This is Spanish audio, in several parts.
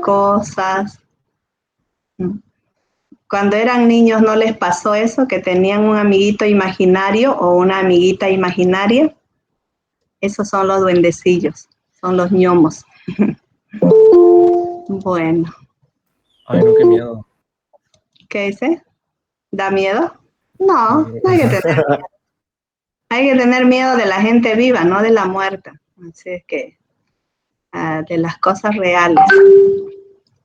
cosas. Cuando eran niños, ¿no les pasó eso? Que tenían un amiguito imaginario o una amiguita imaginaria. Esos son los duendecillos, son los ñomos. Bueno. Ay, no, qué miedo. ¿Qué dice? ¿Da miedo? No, no hay que tener miedo. Hay que tener miedo de la gente viva, no de la muerta. Así es que, de las cosas reales,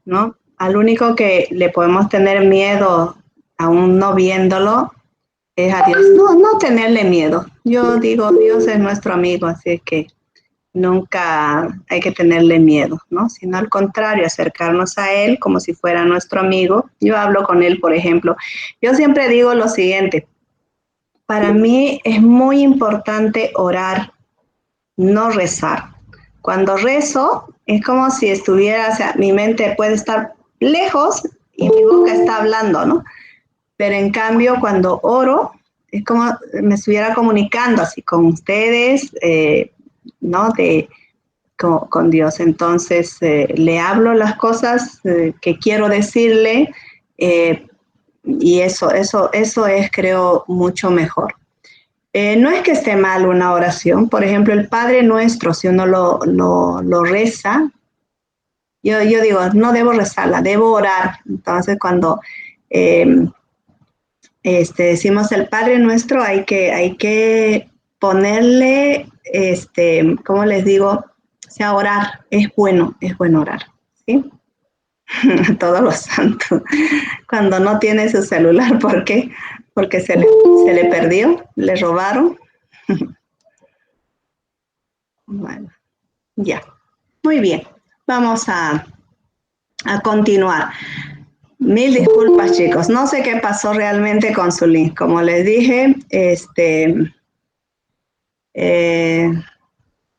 ¿no? Al único que le podemos tener miedo, aún no viéndolo, es a Dios. No, no tenerle miedo. Yo digo, Dios es nuestro amigo, así es que nunca hay que tenerle miedo, ¿no? Sino al contrario, acercarnos a Él como si fuera nuestro amigo. Yo hablo con Él, por ejemplo. Yo siempre digo lo siguiente. Para mí es muy importante orar, no rezar. Cuando rezo, es como si estuviera, o sea, mi mente puede estar lejos y mi boca está hablando, ¿no? Pero en cambio, cuando oro, es como me estuviera comunicando así con ustedes, ¿no? Con Dios. Entonces, le hablo las cosas que quiero decirle y eso es, creo, mucho mejor. No es que esté mal una oración. Por ejemplo, el Padre Nuestro, si uno lo reza, yo digo, no debo rezarla, debo orar. Entonces, cuando decimos el Padre Nuestro, hay que ponerle, ¿cómo les digo? O sea, orar, es bueno orar, ¿sí? Todos los santos. Cuando no tiene su celular, ¿por qué? Porque se le perdió, le robaron. Bueno, ya. Muy bien. Vamos a continuar. Mil disculpas, chicos. No sé qué pasó realmente con su link. Como les dije,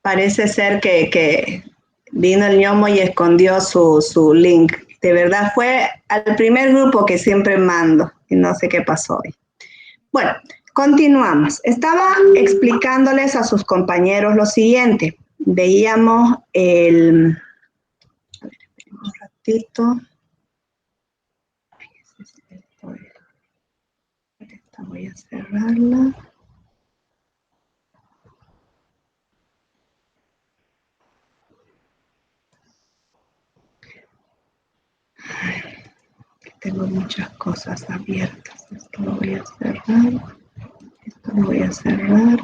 parece ser que vino el ñomo y escondió su link. De verdad, fue al primer grupo que siempre mando y no sé qué pasó hoy. Bueno, continuamos. Estaba explicándoles a sus compañeros lo siguiente. Veíamos el... A ver, un ratito. Esta voy a cerrarla. Tengo muchas cosas abiertas. Esto lo voy a cerrar. Esto lo voy a cerrar.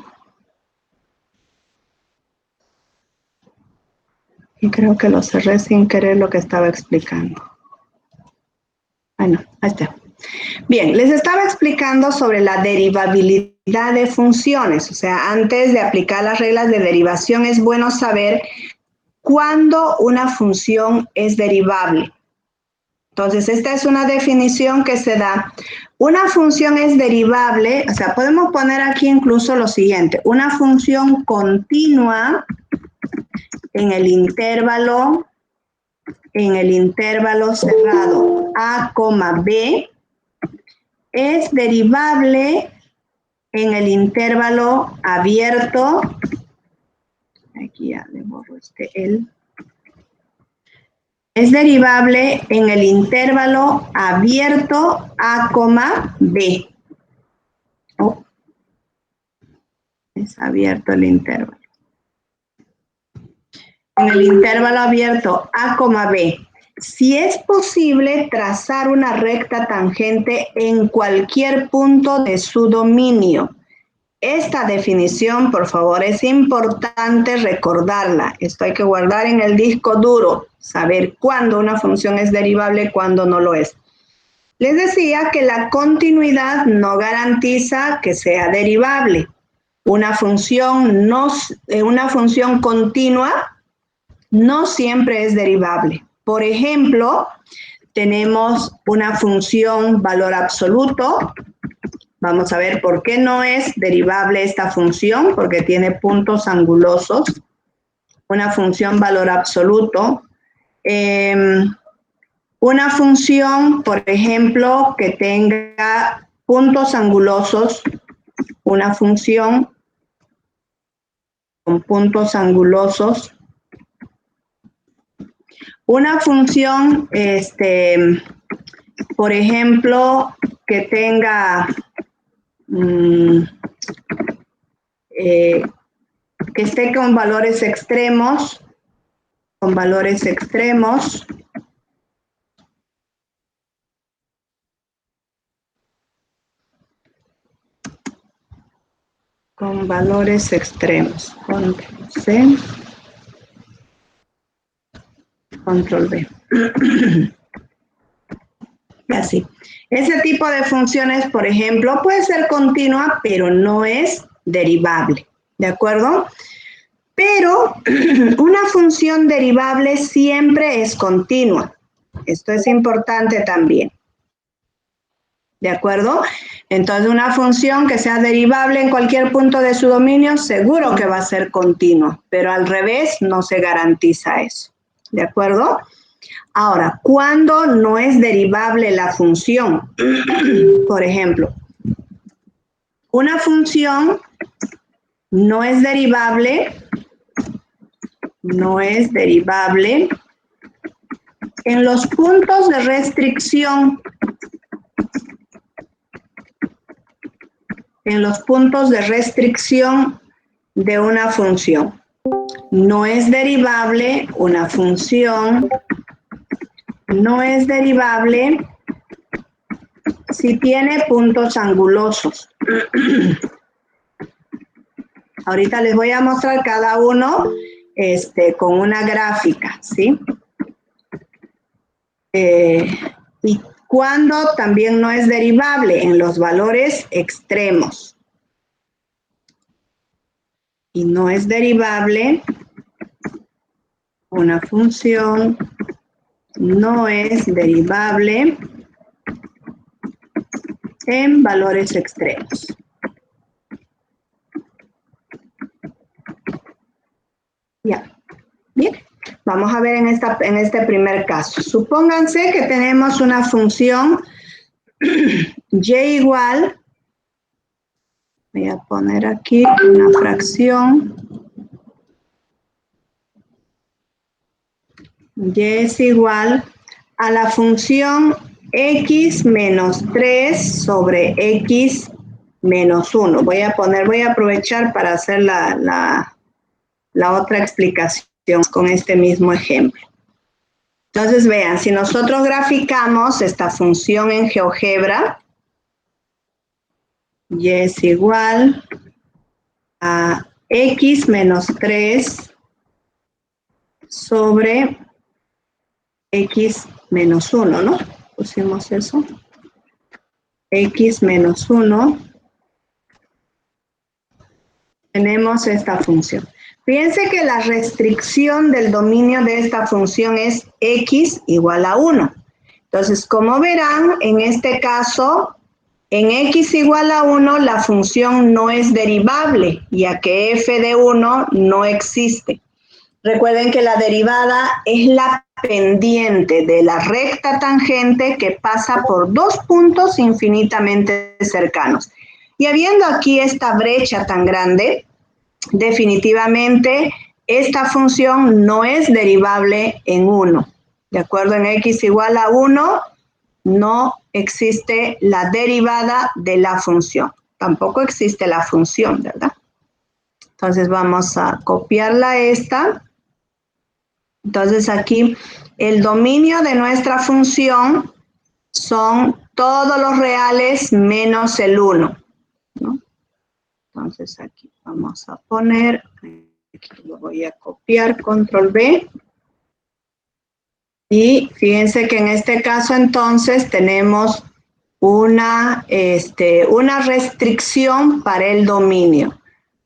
Y creo que lo cerré sin querer lo que estaba explicando. Bueno, ahí está. Bien, les estaba explicando sobre la derivabilidad de funciones. O sea, antes de aplicar las reglas de derivación es bueno saber cuándo una función es derivable. Entonces, esta es una definición que se da. Una función es derivable, o sea, podemos poner aquí incluso lo siguiente. Una función continua en el intervalo cerrado A, B es derivable en el intervalo abierto. Aquí ya le borro es derivable en el intervalo abierto A, B. Oh, es abierto el intervalo. En el intervalo abierto A, B. Si es posible trazar una recta tangente en cualquier punto de su dominio. Esta definición, por favor, es importante recordarla. Esto hay que guardar en el disco duro, saber cuándo una función es derivable y cuándo no lo es. Les decía que la continuidad no garantiza que sea derivable. Una función continua no siempre es derivable. Por ejemplo, tenemos una función valor absoluto. Vamos a ver por qué no es derivable esta función, porque tiene puntos angulosos. Una función valor absoluto. Una función, por ejemplo, que tenga puntos angulosos, una función con puntos angulosos, Una función, por ejemplo, que tenga que esté con valores extremos, con valores extremos. Con valores extremos. Control C. Control V. Y así. Ese tipo de funciones, por ejemplo, puede ser continua, pero no es derivable. ¿De acuerdo? Pero una función derivable siempre es continua. Esto es importante también. ¿De acuerdo? Entonces, una función que sea derivable en cualquier punto de su dominio, seguro que va a ser continua, pero al revés no se garantiza eso. ¿De acuerdo? Ahora, ¿cuándo no es derivable la función? Por ejemplo, una función no es derivable en los puntos de restricción. En los puntos de restricción de una función. No es derivable una función, no es derivable si tiene puntos angulosos. Ahorita les voy a mostrar cada uno con una gráfica, ¿sí? Y cuando también no es derivable en los valores extremos. Y no es derivable una función, no es derivable en valores extremos. Ya. Bien. Vamos a ver en este primer caso. Supónganse que tenemos una función y igual, voy a poner aquí una fracción, y es igual a la función x menos 3 sobre x menos 1. Voy a aprovechar para hacer la otra explicación con este mismo ejemplo. Entonces, vean, si nosotros graficamos esta función en GeoGebra, y es igual a x menos 3 sobre x menos 1, ¿no? Pusimos eso. X menos 1. Tenemos esta función. Fíjense que la restricción del dominio de esta función es x igual a 1. Entonces, como verán, en este caso, en x igual a 1, la función no es derivable, ya que f de 1 no existe. Recuerden que la derivada es la pendiente de la recta tangente que pasa por dos puntos infinitamente cercanos. Y habiendo aquí esta brecha tan grande, definitivamente esta función no es derivable en 1. ¿De acuerdo? En x igual a 1 no existe la derivada de la función. Tampoco existe la función, ¿verdad? Entonces vamos a copiarla esta. Entonces aquí el dominio de nuestra función son todos los reales menos el 1, ¿no? Entonces aquí vamos a poner, aquí lo voy a copiar, control V. Y fíjense que en este caso entonces tenemos una restricción para el dominio.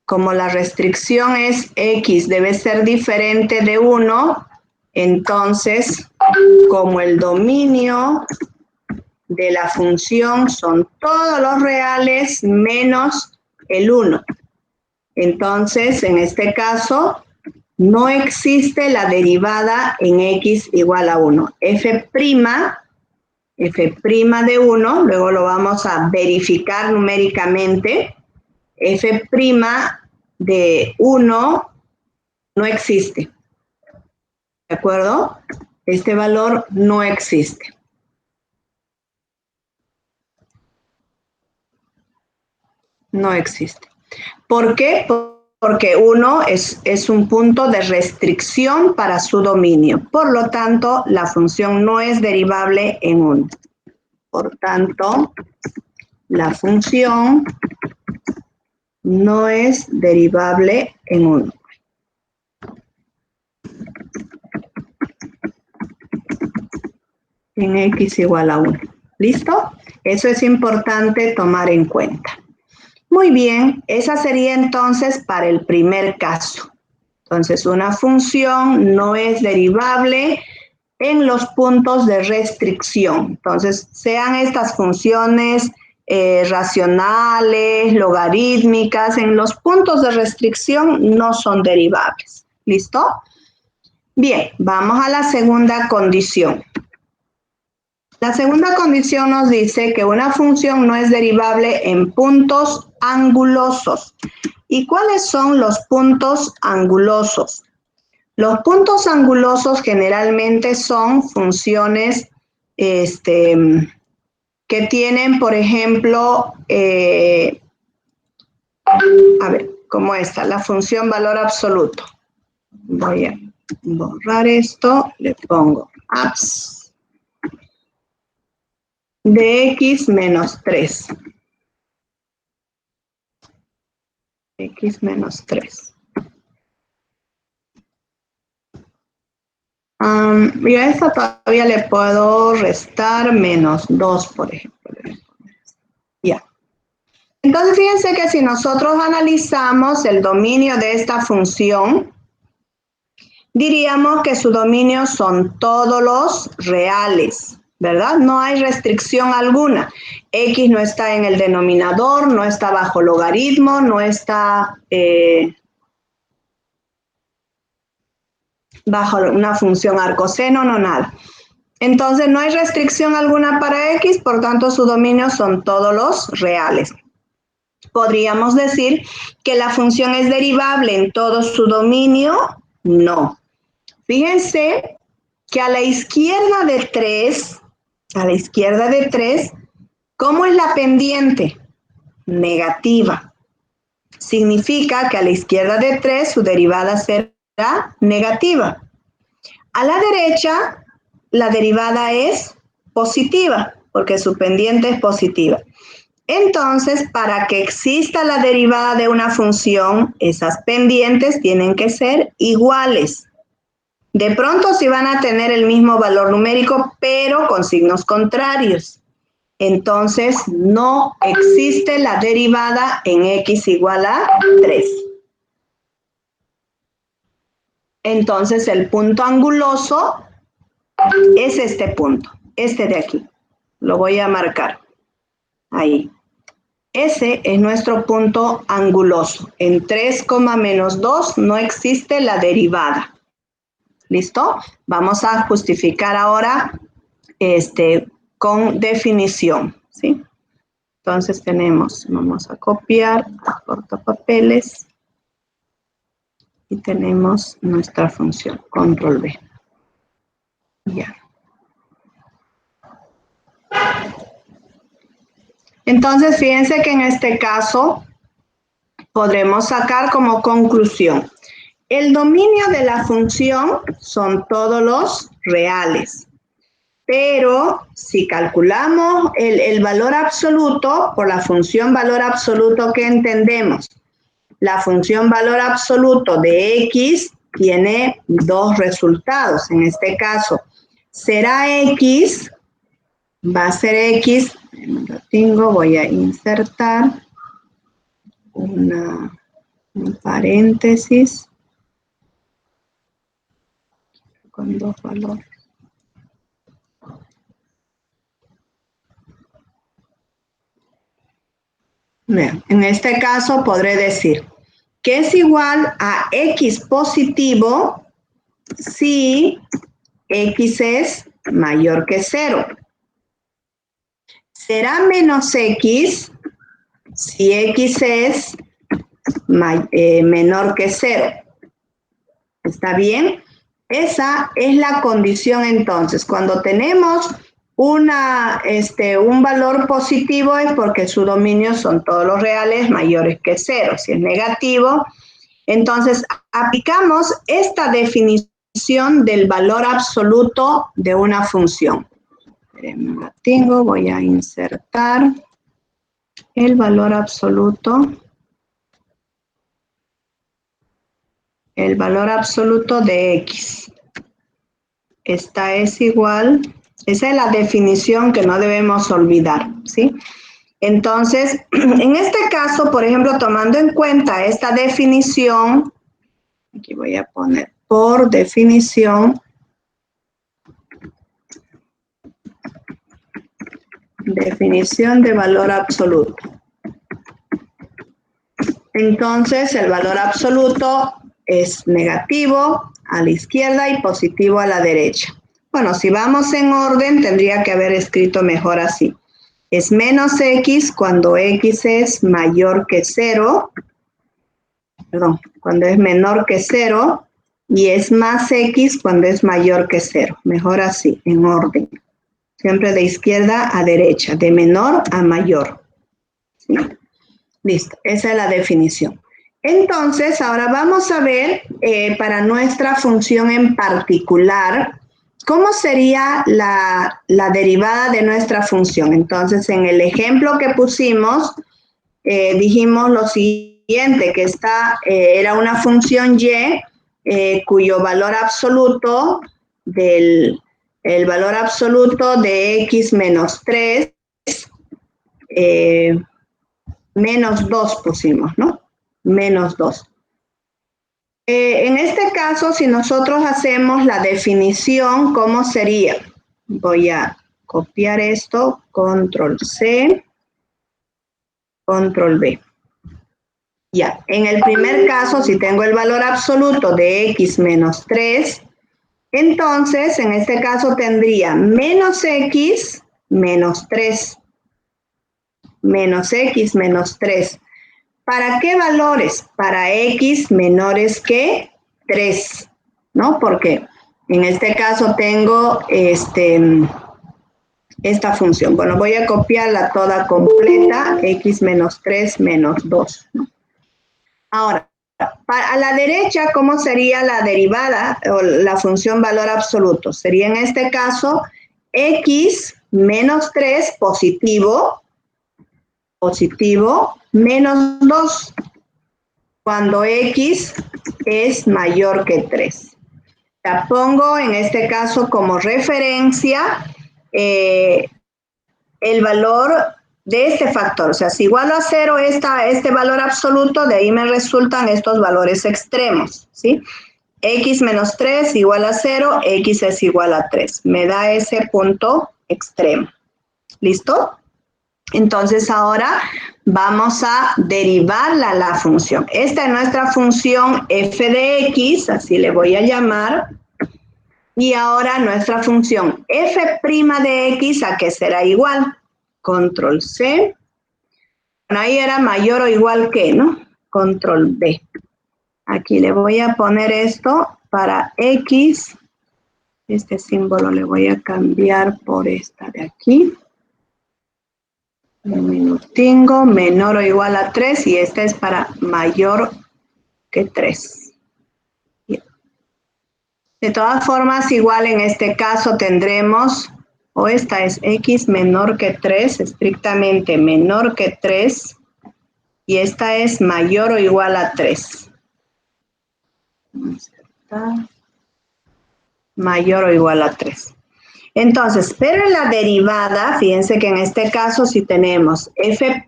Como la restricción es x debe ser diferente de 1, entonces como el dominio de la función son todos los reales menos el 1. Entonces, en este caso, no existe la derivada en x igual a 1. f' de 1, luego lo vamos a verificar numéricamente, f' de 1 no existe. ¿De acuerdo? Este valor no existe. No existe. ¿Por qué? Porque 1 es un punto de restricción para su dominio. Por lo tanto, la función no es derivable en 1. Por tanto, la función no es derivable en 1. En x igual a 1. ¿Listo? Eso es importante tomar en cuenta. Muy bien, esa sería entonces para el primer caso. Entonces, una función no es derivable en los puntos de restricción. Entonces, sean estas funciones racionales, logarítmicas, en los puntos de restricción no son derivables. ¿Listo? Bien, vamos a la segunda condición. La segunda condición nos dice que una función no es derivable en puntos angulosos. ¿Y cuáles son los puntos angulosos? Los puntos angulosos generalmente son funciones que tienen, por ejemplo, a ver, como esta, la función valor absoluto. Voy a borrar esto, le pongo abs de x menos 3. X menos 3. Y a esta todavía le puedo restar menos 2, por ejemplo. Ya. Entonces, fíjense que si nosotros analizamos el dominio de esta función, diríamos que su dominio son todos los reales, ¿verdad? No hay restricción alguna. X no está en el denominador, no está bajo logaritmo, no está bajo una función arcoseno, no nada. Entonces, no hay restricción alguna para X, por tanto, su dominio son todos los reales. ¿Podríamos decir que la función es derivable en todo su dominio? No. Fíjense que a la izquierda de 3, ¿cómo es la pendiente? Negativa. Significa que a la izquierda de 3 su derivada será negativa. A la derecha, la derivada es positiva, porque su pendiente es positiva. Entonces, para que exista la derivada de una función, esas pendientes tienen que ser iguales. De pronto sí van a tener el mismo valor numérico, pero con signos contrarios. Entonces, no existe la derivada en x igual a 3. Entonces, el punto anguloso es este punto, este de aquí. Lo voy a marcar. Ahí. Ese es nuestro punto anguloso. En 3, menos 2 no existe la derivada. ¿Listo? Vamos a justificar ahora con definición, ¿sí? Entonces vamos a copiar a portapapeles y tenemos nuestra función, control V. Ya. Entonces, fíjense que en este caso podremos sacar como conclusión, el dominio de la función son todos los reales. Pero si calculamos el valor absoluto, por la función valor absoluto que entendemos, la función valor absoluto de x tiene dos resultados. En este caso, será x, va a ser x, voy a insertar un paréntesis con dos valores. Bien, en este caso podré decir que es igual a x positivo si x es mayor que 0. Será menos x si x es menor que 0. ¿Está bien? Esa es la condición entonces. Cuando tenemos un valor positivo es porque su dominio son todos los reales mayores que 0. Si es negativo, entonces aplicamos esta definición del valor absoluto de una función. La tengo, voy a insertar el valor absoluto. El valor absoluto de X. Esta es igual, esa es la definición que no debemos olvidar, ¿sí? Entonces, en este caso, por ejemplo, tomando en cuenta esta definición, aquí voy a poner por definición, definición de valor absoluto. Entonces, el valor absoluto es negativo a la izquierda y positivo a la derecha. Bueno, si vamos en orden, tendría que haber escrito mejor así. Es menos X cuando X es mayor que 0, perdón, cuando es menor que 0, y es más X cuando es mayor que 0. Mejor así, en orden. Siempre de izquierda a derecha, de menor a mayor. ¿Sí? Listo, esa es la definición. Entonces, ahora vamos a ver para nuestra función en particular, ¿cómo sería la derivada de nuestra función? Entonces, en el ejemplo que pusimos, dijimos lo siguiente, que esta era una función y cuyo valor absoluto el valor absoluto de x menos 3 menos 2 pusimos, ¿no? Menos 2. En este caso, si nosotros hacemos la definición, ¿cómo sería? Voy a copiar esto, control C, control V. Ya, en el primer caso, si tengo el valor absoluto de x menos 3, entonces, en este caso tendría menos x menos 3. Menos x menos 3. ¿Para qué valores? Para x menores que 3, ¿no? Porque en este caso tengo esta función. Bueno, voy a copiarla toda completa, x menos 3 menos 2, ¿no? Ahora, a la derecha, ¿cómo sería la derivada o la función valor absoluto? Sería en este caso x menos 3 positivo, menos 2, cuando x es mayor que 3. La pongo en este caso como referencia el valor de este factor. O sea, si igualo a 0 este valor absoluto, de ahí me resultan estos valores extremos, ¿sí? X menos 3 igual a 0, x es igual a 3. Me da ese punto extremo. ¿Listo? Entonces ahora vamos a derivarla la función. Esta es nuestra función f de x, así le voy a llamar. Y ahora nuestra función f' de x, ¿a qué será igual? Control C. Bueno, ahí era mayor o igual que, ¿no? Control B. Aquí le voy a poner esto para x. Este símbolo le voy a cambiar por esta de aquí. Un minutingo, menor o igual a 3, y esta es para mayor que 3. Bien. De todas formas, igual en este caso tendremos, o esta es x menor que 3, estrictamente menor que 3, y esta es mayor o igual a 3. Mayor o igual a 3. Entonces, pero en la derivada, fíjense que en este caso si tenemos f'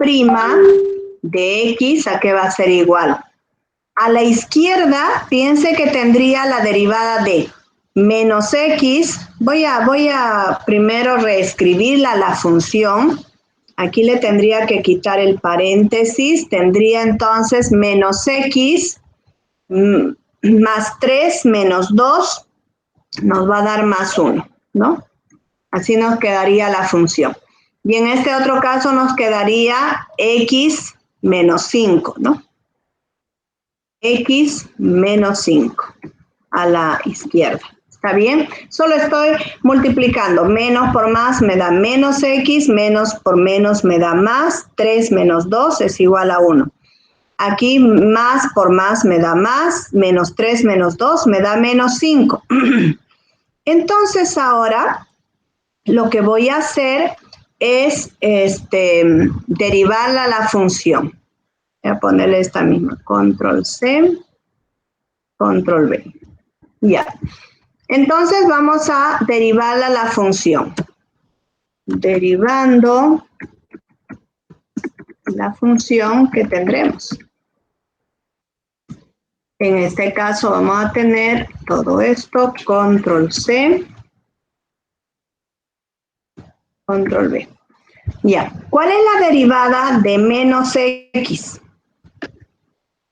de x, ¿a qué va a ser igual? A la izquierda, fíjense que tendría la derivada de menos x. Voy a primero reescribirla la función. Aquí le tendría que quitar el paréntesis. Tendría entonces menos x más 3 menos 2 nos va a dar más 1, ¿no? Así nos quedaría la función. Y en este otro caso nos quedaría x menos 5, ¿no? X menos 5 a la izquierda. ¿Está bien? Solo estoy multiplicando. Menos por más me da menos x, menos por menos me da más. 3 menos 2 es igual a 1. Aquí más por más me da más. Menos 3 menos 2 me da menos 5. Entonces ahora lo que voy a hacer es derivarla a la función. Voy a ponerle esta misma. Control C, Control V. Ya. Entonces vamos a derivarla a la función. Derivando la función que tendremos. En este caso vamos a tener todo esto, Control C, Control V. Ya. ¿Cuál es la derivada de menos X?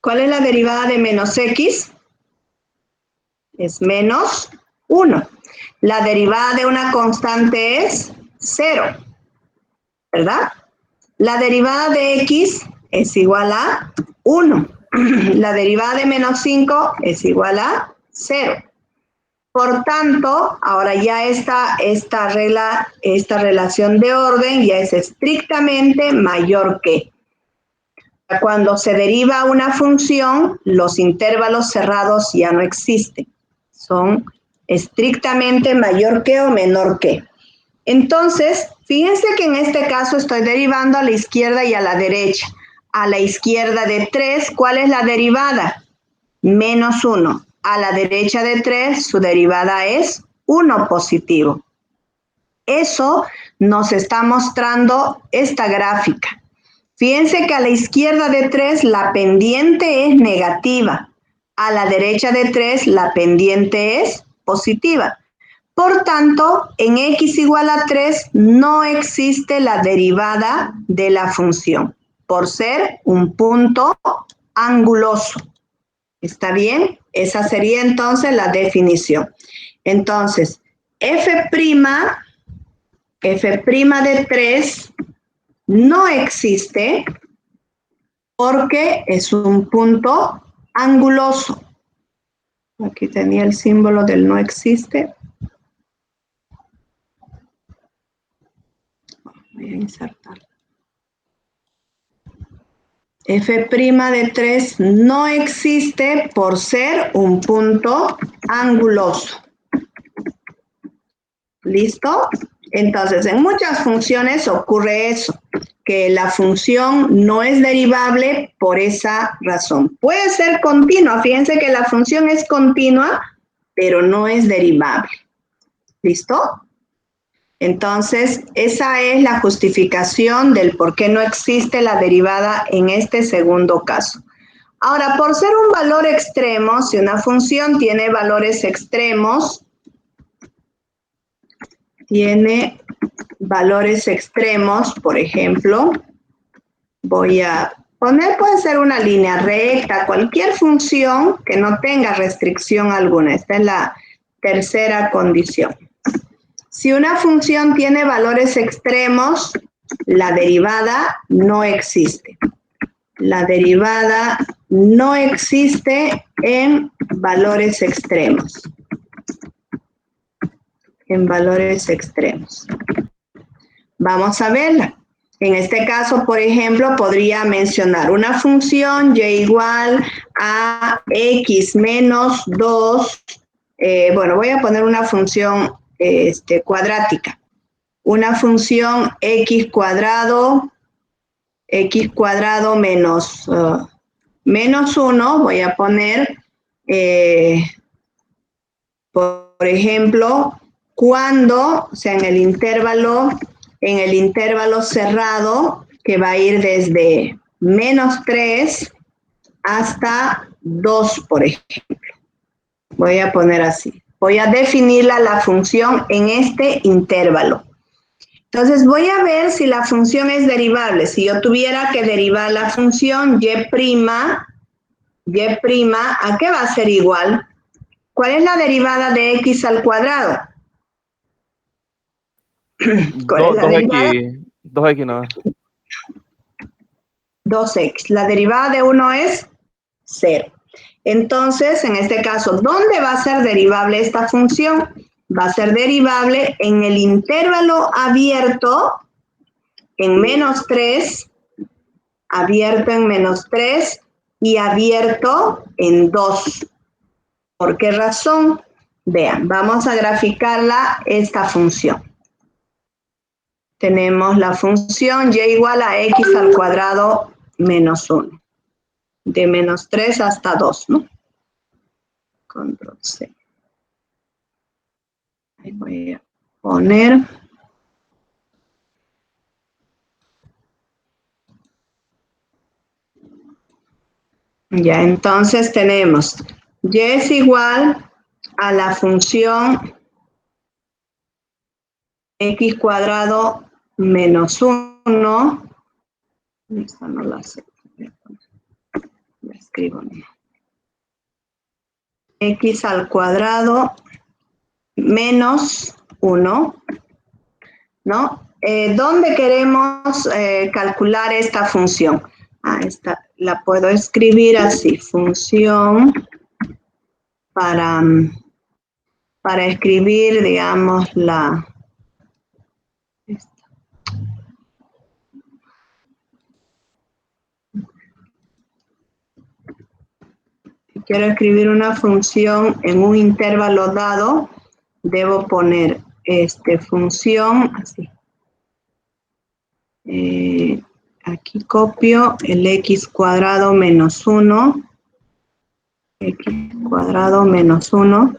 ¿Cuál es la derivada de menos X? Es menos 1. La derivada de una constante es 0, ¿verdad? La derivada de X es igual a 1. La derivada de menos 5 es igual a 0. Por tanto, ahora ya esta relación de orden ya es estrictamente mayor que. Cuando se deriva una función, los intervalos cerrados ya no existen. Son estrictamente mayor que o menor que. Entonces, fíjense que en este caso estoy derivando a la izquierda y a la derecha. A la izquierda de 3, ¿cuál es la derivada? Menos 1. A la derecha de 3, su derivada es 1 positivo. Eso nos está mostrando esta gráfica. Fíjense que a la izquierda de 3 la pendiente es negativa. A la derecha de 3 la pendiente es positiva. Por tanto, en x igual a 3 no existe la derivada de la función, por ser un punto anguloso. ¿Está bien? Esa sería entonces la definición. Entonces, f' de 3 no existe porque es un punto anguloso. Aquí tenía el símbolo del no existe. Voy a insertarlo. F' de 3 no existe por ser un punto anguloso. ¿Listo? Entonces, en muchas funciones ocurre eso, que la función no es derivable por esa razón. Puede ser continua, fíjense que la función es continua, pero no es derivable. ¿Listo? Entonces, esa es la justificación del por qué no existe la derivada en este segundo caso. Ahora, por ser un valor extremo, si una función tiene valores extremos, por ejemplo, voy a poner, puede ser una línea recta, cualquier función que no tenga restricción alguna. Esta es la tercera condición. Si una función tiene valores extremos, la derivada no existe. La derivada no existe en valores extremos. En valores extremos. Vamos a verla. En este caso, por ejemplo, podría mencionar una función y igual a x menos 2. Bueno, voy a poner una función cuadrática. Una función x cuadrado menos 1, voy a poner, por ejemplo, cuando, o sea, en el intervalo cerrado, que va a ir desde menos 3 hasta 2, por ejemplo. Voy a poner así. Voy a definir la función en este intervalo. Entonces voy a ver si la función es derivable. Si yo tuviera que derivar la función y', ¿a qué va a ser igual? ¿Cuál es la derivada de x al cuadrado? ¿Cuál es la derivada? 2x nada. 2x. La derivada de 1 es 0. Entonces, en este caso, ¿dónde va a ser derivable esta función? Va a ser derivable en el intervalo abierto en -3, abierto en -3 y abierto en 2. ¿Por qué razón? Vean, vamos a graficarla esta función. Tenemos la función y igual a x al cuadrado menos 1. De -3 hasta 2, ¿no? Control C. Ahí voy a poner. Ya, entonces tenemos y es igual a la función x cuadrado menos 1. Esta no la sé. La escribo. X al cuadrado menos 1, ¿no? ¿Dónde queremos calcular esta función? Esta la puedo escribir así, función para escribir, digamos, si quiero escribir una función en un intervalo dado, debo poner función, así. Aquí copio el x cuadrado menos 1, x cuadrado menos 1.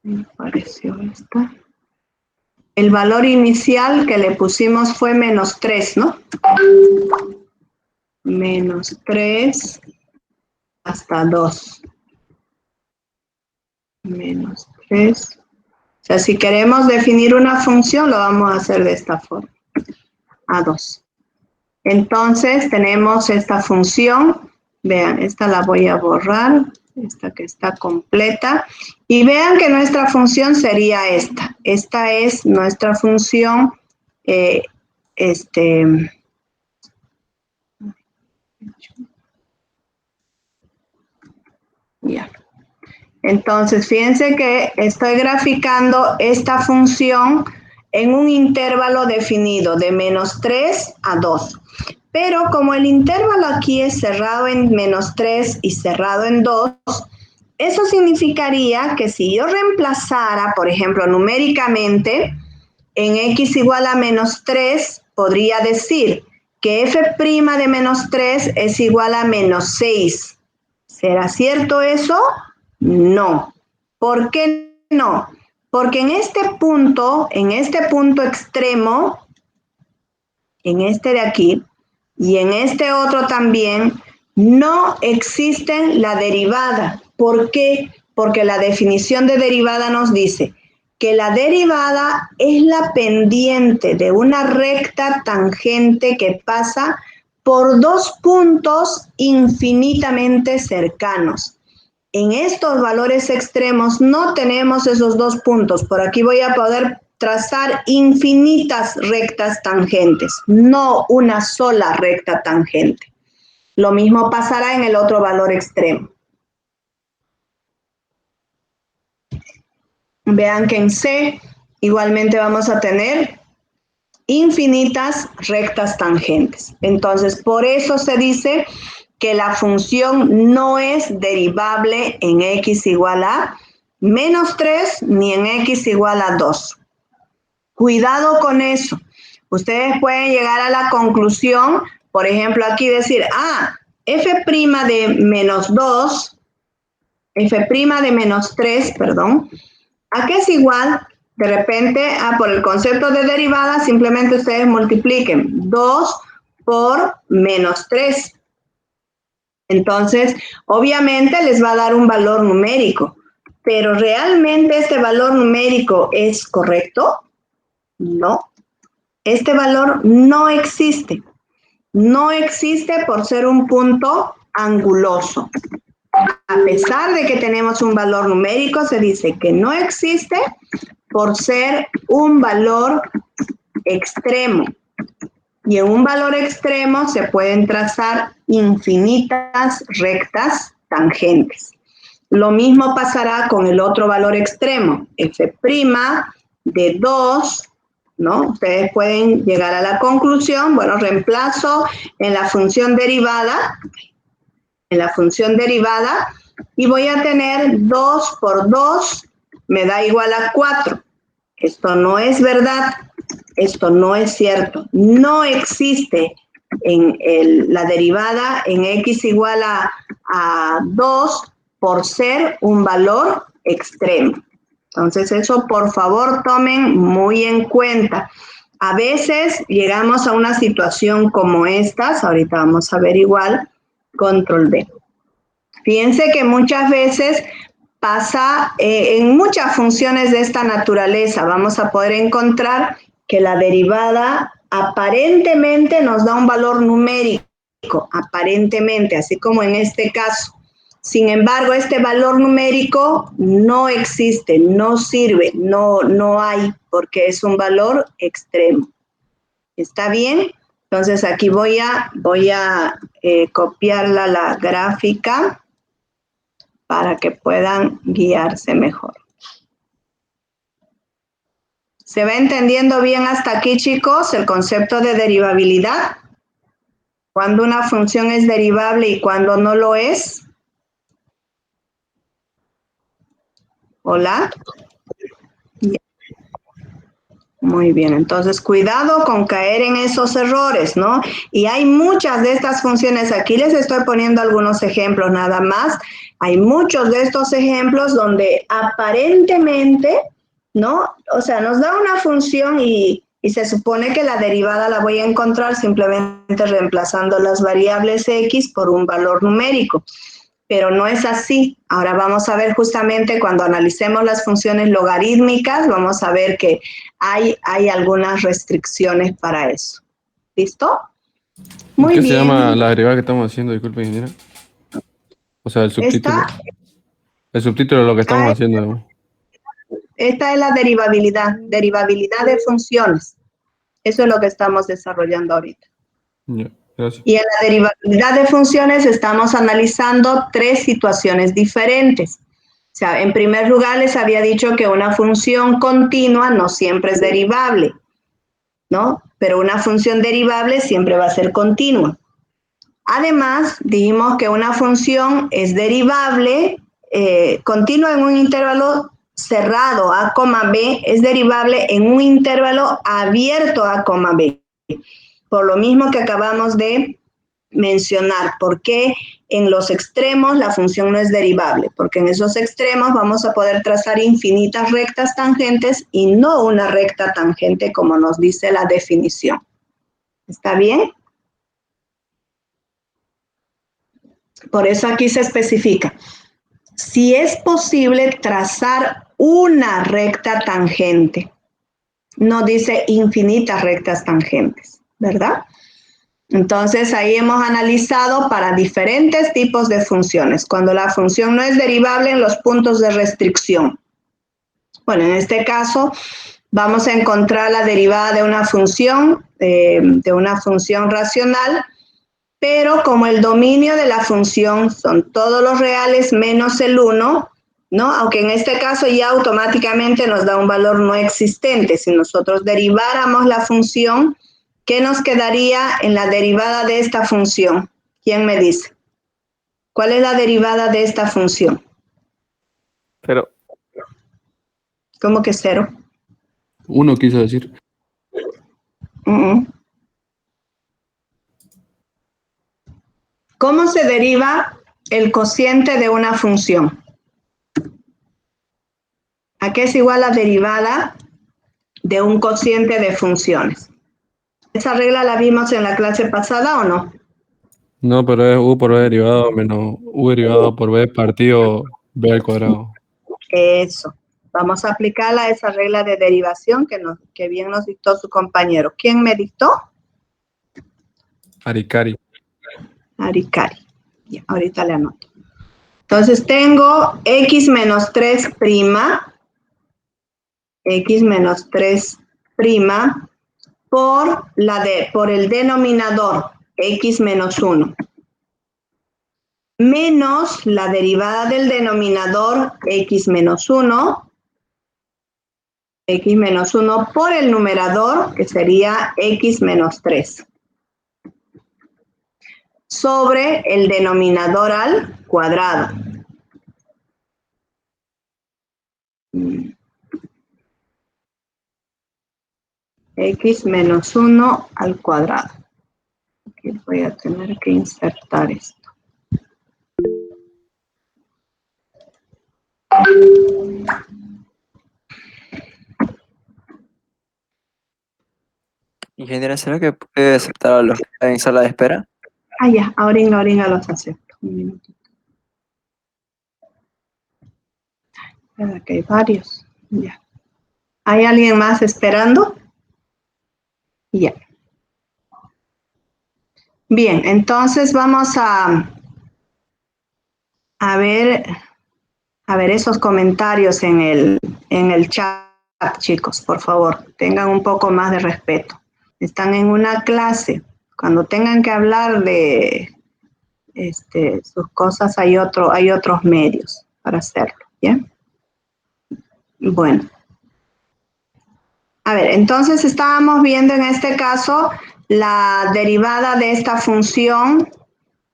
Me pareció esta. El valor inicial que le pusimos fue -3, ¿no? -3 hasta 2. -3. O sea, si queremos definir una función, lo vamos a hacer de esta forma. A 2. Entonces, tenemos esta función. Vean, esta la voy a borrar. Esta que está completa. Y vean que nuestra función sería esta. Esta es nuestra función. Ya. Entonces, fíjense que estoy graficando esta función en un intervalo definido de -3 a 2. Pero como el intervalo aquí es cerrado en -3 y cerrado en 2, eso significaría que si yo reemplazara, por ejemplo, numéricamente, en x igual a -3, podría decir que f' de -3 es igual a -6. ¿Será cierto eso? No. ¿Por qué no? Porque en este punto extremo, en este de aquí, y en este otro también, no existe la derivada. ¿Por qué? Porque la definición de derivada nos dice que la derivada es la pendiente de una recta tangente que pasa por dos puntos infinitamente cercanos. En estos valores extremos no tenemos esos dos puntos. Por aquí voy a poder trazar infinitas rectas tangentes, no una sola recta tangente. Lo mismo pasará en el otro valor extremo. Vean que en C igualmente vamos a tener infinitas rectas tangentes. Entonces, por eso se dice que la función no es derivable en x igual a -3 ni en x igual a 2. Cuidado con eso. Ustedes pueden llegar a la conclusión, por ejemplo, aquí decir, f' de -2, f' de -3, perdón, ¿a qué es igual? De repente, por el concepto de derivada, simplemente ustedes multipliquen 2 por -3. Entonces, obviamente les va a dar un valor numérico, pero ¿realmente este valor numérico es correcto? No. Este valor no existe. No existe por ser un punto anguloso. A pesar de que tenemos un valor numérico, se dice que no existe por ser un valor extremo. Y en un valor extremo se pueden trazar infinitas rectas tangentes. Lo mismo pasará con el otro valor extremo, f' de 2, ¿no? Ustedes pueden llegar a la conclusión, bueno, reemplazo en la función derivada, y voy a tener 2 por 2 me da igual a 4. Esto no es verdad, esto no es cierto. No existe la derivada en x igual a 2 por ser un valor extremo. Entonces eso por favor tomen muy en cuenta. A veces llegamos a una situación como estas, ahorita vamos a ver igual, control D. Fíjense que muchas veces pasa en muchas funciones de esta naturaleza, vamos a poder encontrar que la derivada aparentemente nos da un valor numérico, aparentemente, así como en este caso. Sin embargo, este valor numérico no existe, no sirve, no hay, porque es un valor extremo. ¿Está bien? Entonces aquí voy a copiarla la gráfica para que puedan guiarse mejor. ¿Se va entendiendo bien hasta aquí, chicos, el concepto de derivabilidad? Cuando una función es derivable y cuando no lo es. ¿Hola? Muy bien, entonces cuidado con caer en esos errores, ¿no? Y hay muchas de estas funciones, aquí les estoy poniendo algunos ejemplos nada más. Hay muchos de estos ejemplos donde aparentemente, ¿no? O sea, nos da una función y se supone que la derivada la voy a encontrar simplemente reemplazando las variables x por un valor numérico. Pero no es así. Ahora vamos a ver justamente cuando analicemos las funciones logarítmicas, vamos a ver que hay algunas restricciones para eso. ¿Listo? Muy bien. ¿Qué se llama la derivada que estamos haciendo? Disculpe, ingeniera. O sea, el subtítulo. El subtítulo de lo que estamos haciendo. Esta es la derivabilidad de funciones. Eso es lo que estamos desarrollando ahorita. Ya, gracias. Y en la derivabilidad de funciones estamos analizando 3 situaciones diferentes. O sea, en primer lugar les había dicho que una función continua no siempre es derivable, ¿no? Pero una función derivable siempre va a ser continua. Además, dijimos que una función es derivable, continua en un intervalo cerrado A, B, es derivable en un intervalo abierto A, B. Por lo mismo que acabamos de mencionar, ¿por qué en los extremos la función no es derivable? Porque en esos extremos vamos a poder trazar infinitas rectas tangentes y no una recta tangente como nos dice la definición. ¿Está bien? Por eso aquí se especifica. Si es posible trazar una recta tangente, no dice infinitas rectas tangentes, ¿verdad? Entonces ahí hemos analizado para diferentes tipos de funciones, cuando la función no es derivable en los puntos de restricción. Bueno, en este caso vamos a encontrar la derivada de una función racional, pero como el dominio de la función son todos los reales menos el 1, ¿no? Aunque en este caso ya automáticamente nos da un valor no existente. Si nosotros deriváramos la función, ¿qué nos quedaría en la derivada de esta función? ¿Quién me dice? ¿Cuál es la derivada de esta función? 0. ¿Cómo que 0? 1 quiso decir. ¿Cómo se deriva el cociente de una función? ¿A qué es igual la derivada de un cociente de funciones? ¿Esa regla la vimos en la clase pasada o no? No, pero es u por b derivado menos u derivado por b partido b al cuadrado. Eso. Vamos a aplicarla a esa regla de derivación que bien nos dictó su compañero. ¿Quién me dictó? Aricari. Aricari. Ya, ahorita le anoto. Entonces tengo x menos 3 prima por el denominador, x menos 1, menos la derivada del denominador, x menos 1, por el numerador, que sería x menos 3, sobre el denominador al cuadrado. X menos 1 al cuadrado. Aquí voy a tener que insertar esto. Ingeniera, ¿será que puede aceptar a los que están en sala de espera? Ah, ya, ahorita los acepto. Un minutito. Que hay varios. Ya. ¿Hay alguien más esperando? Ya. Bien, entonces vamos a ver esos comentarios en el chat, chicos, por favor. Tengan un poco más de respeto. Están en una clase. Cuando tengan que hablar de sus cosas, hay otros medios para hacerlo, ¿ya? Bueno. A ver, entonces estábamos viendo en este caso la derivada de esta función,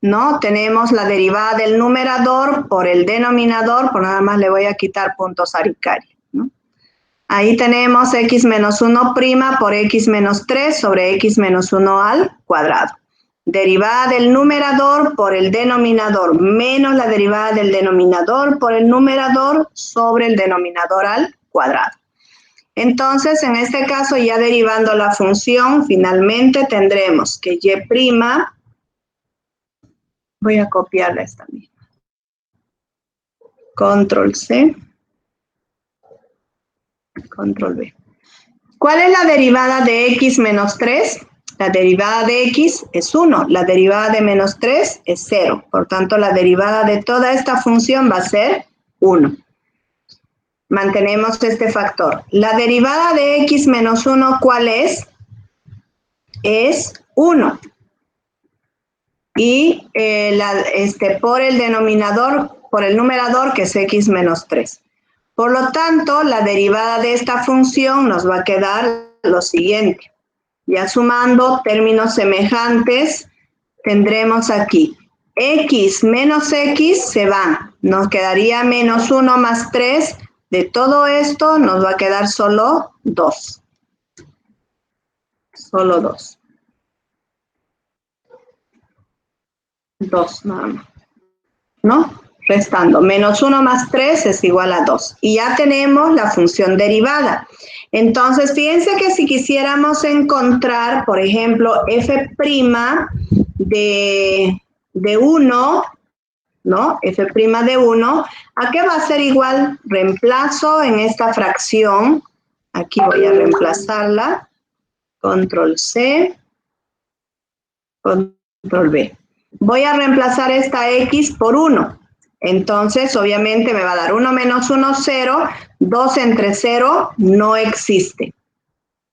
¿no? Tenemos la derivada del numerador por el denominador, por nada más le voy a quitar puntos aricarios, ¿no? Ahí tenemos x menos 1' por x menos 3 sobre x menos 1 al cuadrado. Derivada del numerador por el denominador menos la derivada del denominador por el numerador sobre el denominador al cuadrado. Entonces, en este caso, ya derivando la función, finalmente tendremos que y', voy a copiarla esta misma, control C, control V. ¿Cuál es la derivada de x menos 3? La derivada de x es 1, la derivada de menos 3 es 0. Por tanto, la derivada de toda esta función va a ser 1. Mantenemos este factor. La derivada de x menos 1, ¿cuál es? Es 1. Y por el denominador, por el numerador, que es x menos 3. Por lo tanto, la derivada de esta función nos va a quedar lo siguiente. Ya sumando términos semejantes, tendremos aquí x menos x se van. Nos quedaría menos 1 más 3. De todo esto nos va a quedar solo 2. Solo 2. 2 nada más, ¿no? Restando, menos 1 más 3 es igual a 2. Y ya tenemos la función derivada. Entonces, fíjense que si quisiéramos encontrar, por ejemplo, f' de 1, ¿no? F' de 1, ¿a qué va a ser igual? Reemplazo en esta fracción. Aquí voy a reemplazarla. Control C, control V. Voy a reemplazar esta x por 1. Entonces, obviamente, me va a dar 1 menos 1, 0. 2 entre 0 no existe.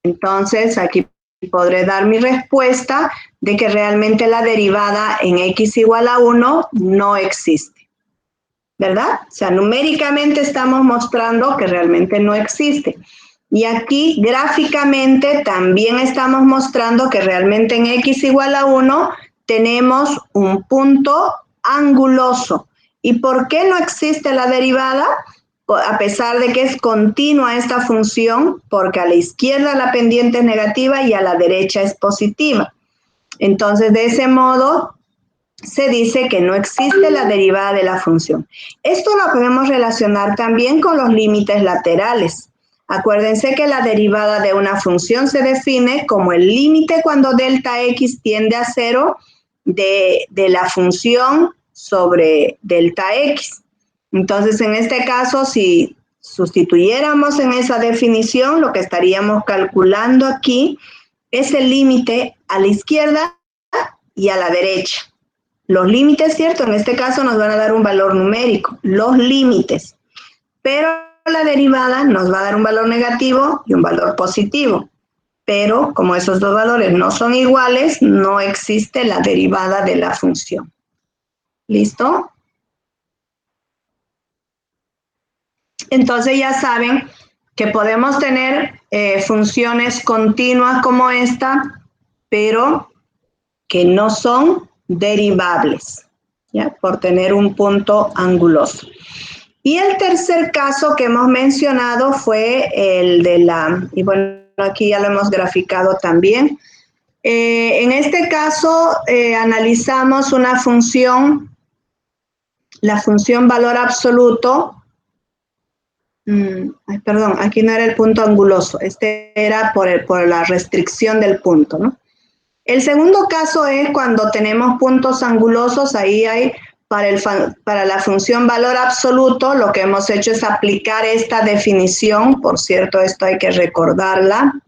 Entonces, aquí podré dar mi respuesta de que realmente la derivada en x igual a 1 no existe. ¿Verdad? O sea, numéricamente estamos mostrando que realmente no existe. Y aquí, gráficamente, también estamos mostrando que realmente en x igual a 1 tenemos un punto anguloso. ¿Y por qué no existe la derivada? A pesar de que es continua esta función, porque a la izquierda la pendiente es negativa y a la derecha es positiva. Entonces, de ese modo, se dice que no existe la derivada de la función. Esto lo podemos relacionar también con los límites laterales. Acuérdense que la derivada de una función se define como el límite cuando delta x tiende a 0 de la función sobre delta x. Entonces, en este caso, si sustituyéramos en esa definición, lo que estaríamos calculando aquí es el límite a la izquierda y a la derecha. Los límites, ¿cierto? En este caso nos van a dar un valor numérico, los límites. Pero la derivada nos va a dar un valor negativo y un valor positivo. pero como esos dos valores no son iguales, no existe la derivada de la función. ¿Listo? Entonces ya saben que podemos tener funciones continuas como esta, pero que no son derivables, ¿ya? Por tener un punto anguloso. Y el tercer caso que hemos mencionado fue el de y bueno, aquí ya lo hemos graficado también. En este caso analizamos una función, la función valor absoluto. Perdón, aquí no era el punto anguloso, este era por la restricción del punto, ¿no? El segundo caso es cuando tenemos puntos angulosos, ahí hay para la función valor absoluto, lo que hemos hecho es aplicar esta definición, por cierto, esto hay que recordarla,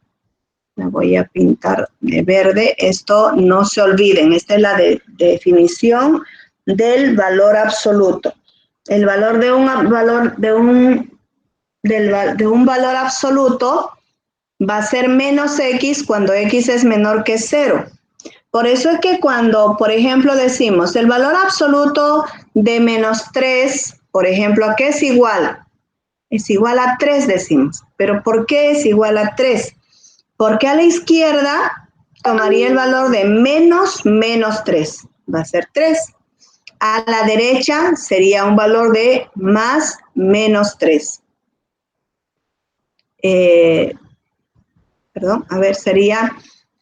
la voy a pintar de verde, esto no se olviden, esta es la definición del valor absoluto. El valor de un valor absoluto va a ser menos x cuando x es menor que 0. Por eso es que cuando, por ejemplo, decimos el valor absoluto de menos 3, por ejemplo, ¿a qué es igual? Es igual a 3 decimos. ¿Pero por qué es igual a 3? Porque a la izquierda tomaría el valor de menos 3. Va a ser 3. A la derecha sería un valor de más menos 3. Sería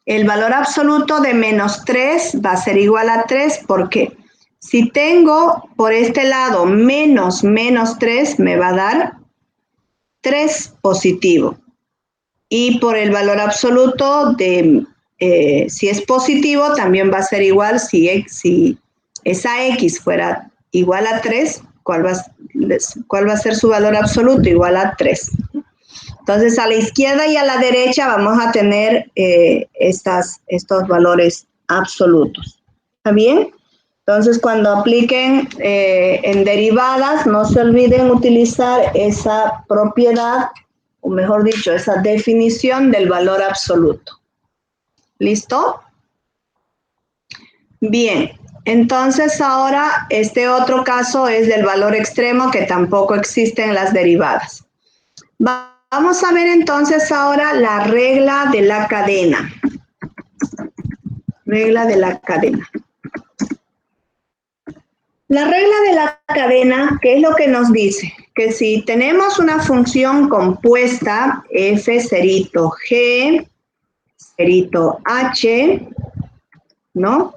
el valor absoluto de menos 3 va a ser igual a 3 porque si tengo por este lado menos 3 me va a dar 3 positivo. Y por el valor absoluto si es positivo también va a ser igual si esa x fuera igual a 3, ¿cuál va a ser su valor absoluto? Igual a 3. Entonces, a la izquierda y a la derecha vamos a tener estos valores absolutos. ¿Está bien? Entonces, cuando apliquen en derivadas, no se olviden utilizar esa propiedad, o mejor dicho, esa definición del valor absoluto. ¿Listo? Bien. Entonces, ahora, este otro caso es del valor extremo, que tampoco existen las derivadas. Vamos a ver entonces ahora la regla de la cadena. Regla de la cadena. La regla de la cadena, ¿qué es lo que nos dice? Que si tenemos una función compuesta, f cerito g, cerito h, ¿no?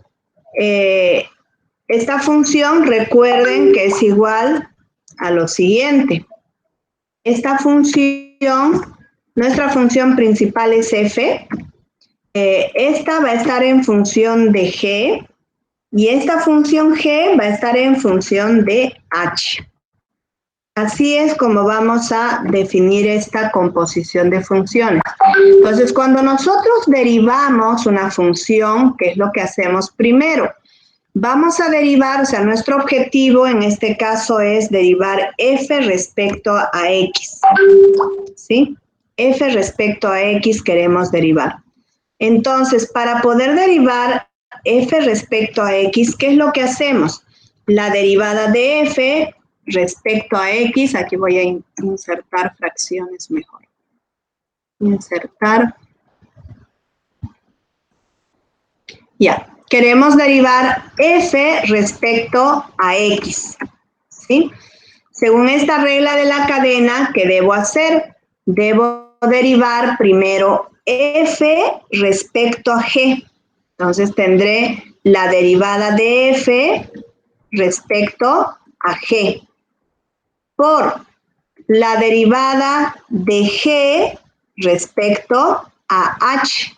Esta función, recuerden que es igual a lo siguiente. Esta función, nuestra función principal es f. Esta va a estar en función de g y esta función g va a estar en función de h. Así es como vamos a definir esta composición de funciones. Entonces, cuando nosotros derivamos una función, ¿qué es lo que hacemos primero? Vamos a derivar, o sea, nuestro objetivo en este caso es derivar f respecto a x, ¿sí? F respecto a x queremos derivar. Entonces, para poder derivar f respecto a x, ¿qué es lo que hacemos? La derivada de f respecto a x, aquí voy a insertar fracciones mejor. Insertar. Ya. Queremos derivar f respecto a x, ¿sí? Según esta regla de la cadena, ¿qué debo hacer? Debo derivar primero f respecto a g. Entonces tendré la derivada de f respecto a g por la derivada de g respecto a h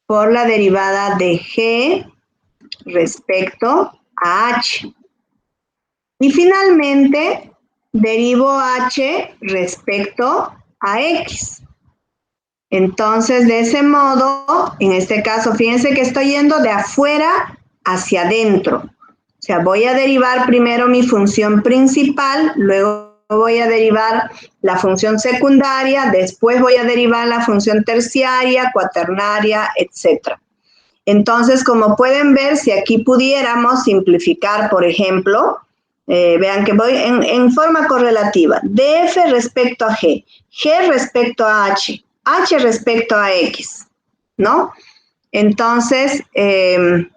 por la derivada de g respecto a h. Y finalmente, derivo h respecto a x. Entonces, de ese modo, en este caso, fíjense que estoy yendo de afuera hacia adentro. O sea, voy a derivar primero mi función principal, luego voy a derivar la función secundaria, después voy a derivar la función terciaria, cuaternaria, etc. Entonces, como pueden ver, si aquí pudiéramos simplificar, por ejemplo, vean que voy en forma correlativa, df respecto a g, g respecto a h, h respecto a x, ¿no? Entonces, en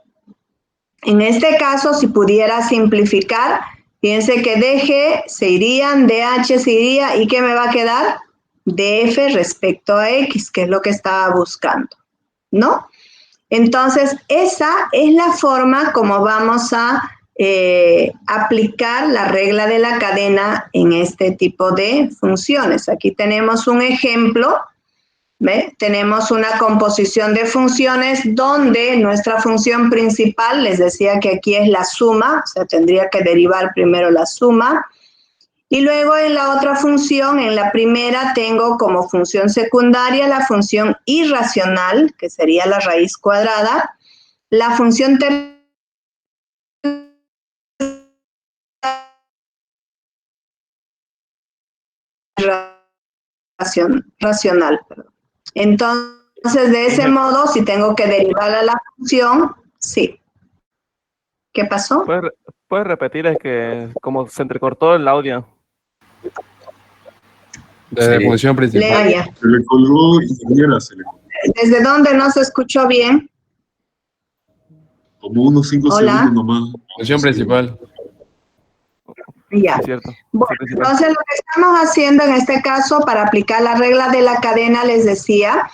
este caso, si pudiera simplificar, fíjense que dg se irían, dh se iría, ¿y qué me va a quedar? Df respecto a x, que es lo que estaba buscando, ¿no? Entonces, esa es la forma como vamos a aplicar la regla de la cadena en este tipo de funciones. Aquí tenemos un ejemplo. ¿Ve? Tenemos una composición de funciones donde nuestra función principal, les decía que aquí es la suma, o sea, tendría que derivar primero la suma. Y luego en la otra función, en la primera, tengo como función secundaria la función irracional, que sería la raíz cuadrada, la función racional. Entonces, de ese modo, si tengo que derivar a la función, sí. ¿Qué pasó? ¿Puedes repetir? Es que como se entrecortó el audio. De la función principal. Lea. Se le colgó, ingeniera, se le colgó. ¿Desde dónde no se escuchó bien? Como unos 5 segundos nomás. Función principal. Ya. Sí, cierto. Bueno, Sí, principal. entonces lo que estamos haciendo en este caso para aplicar la regla de la cadena, les decía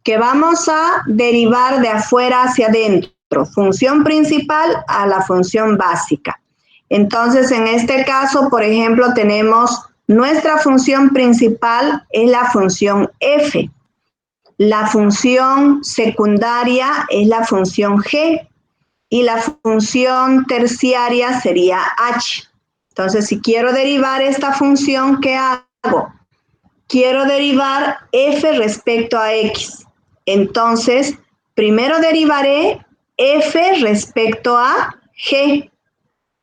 que vamos a derivar de afuera hacia adentro, función principal a la función básica. Entonces, en este caso, por ejemplo, tenemos nuestra función principal es la función f. La función secundaria es la función g y la función terciaria sería h. Entonces, si quiero derivar esta función, ¿qué hago? Quiero derivar f respecto a x. Entonces, primero derivaré f respecto a g,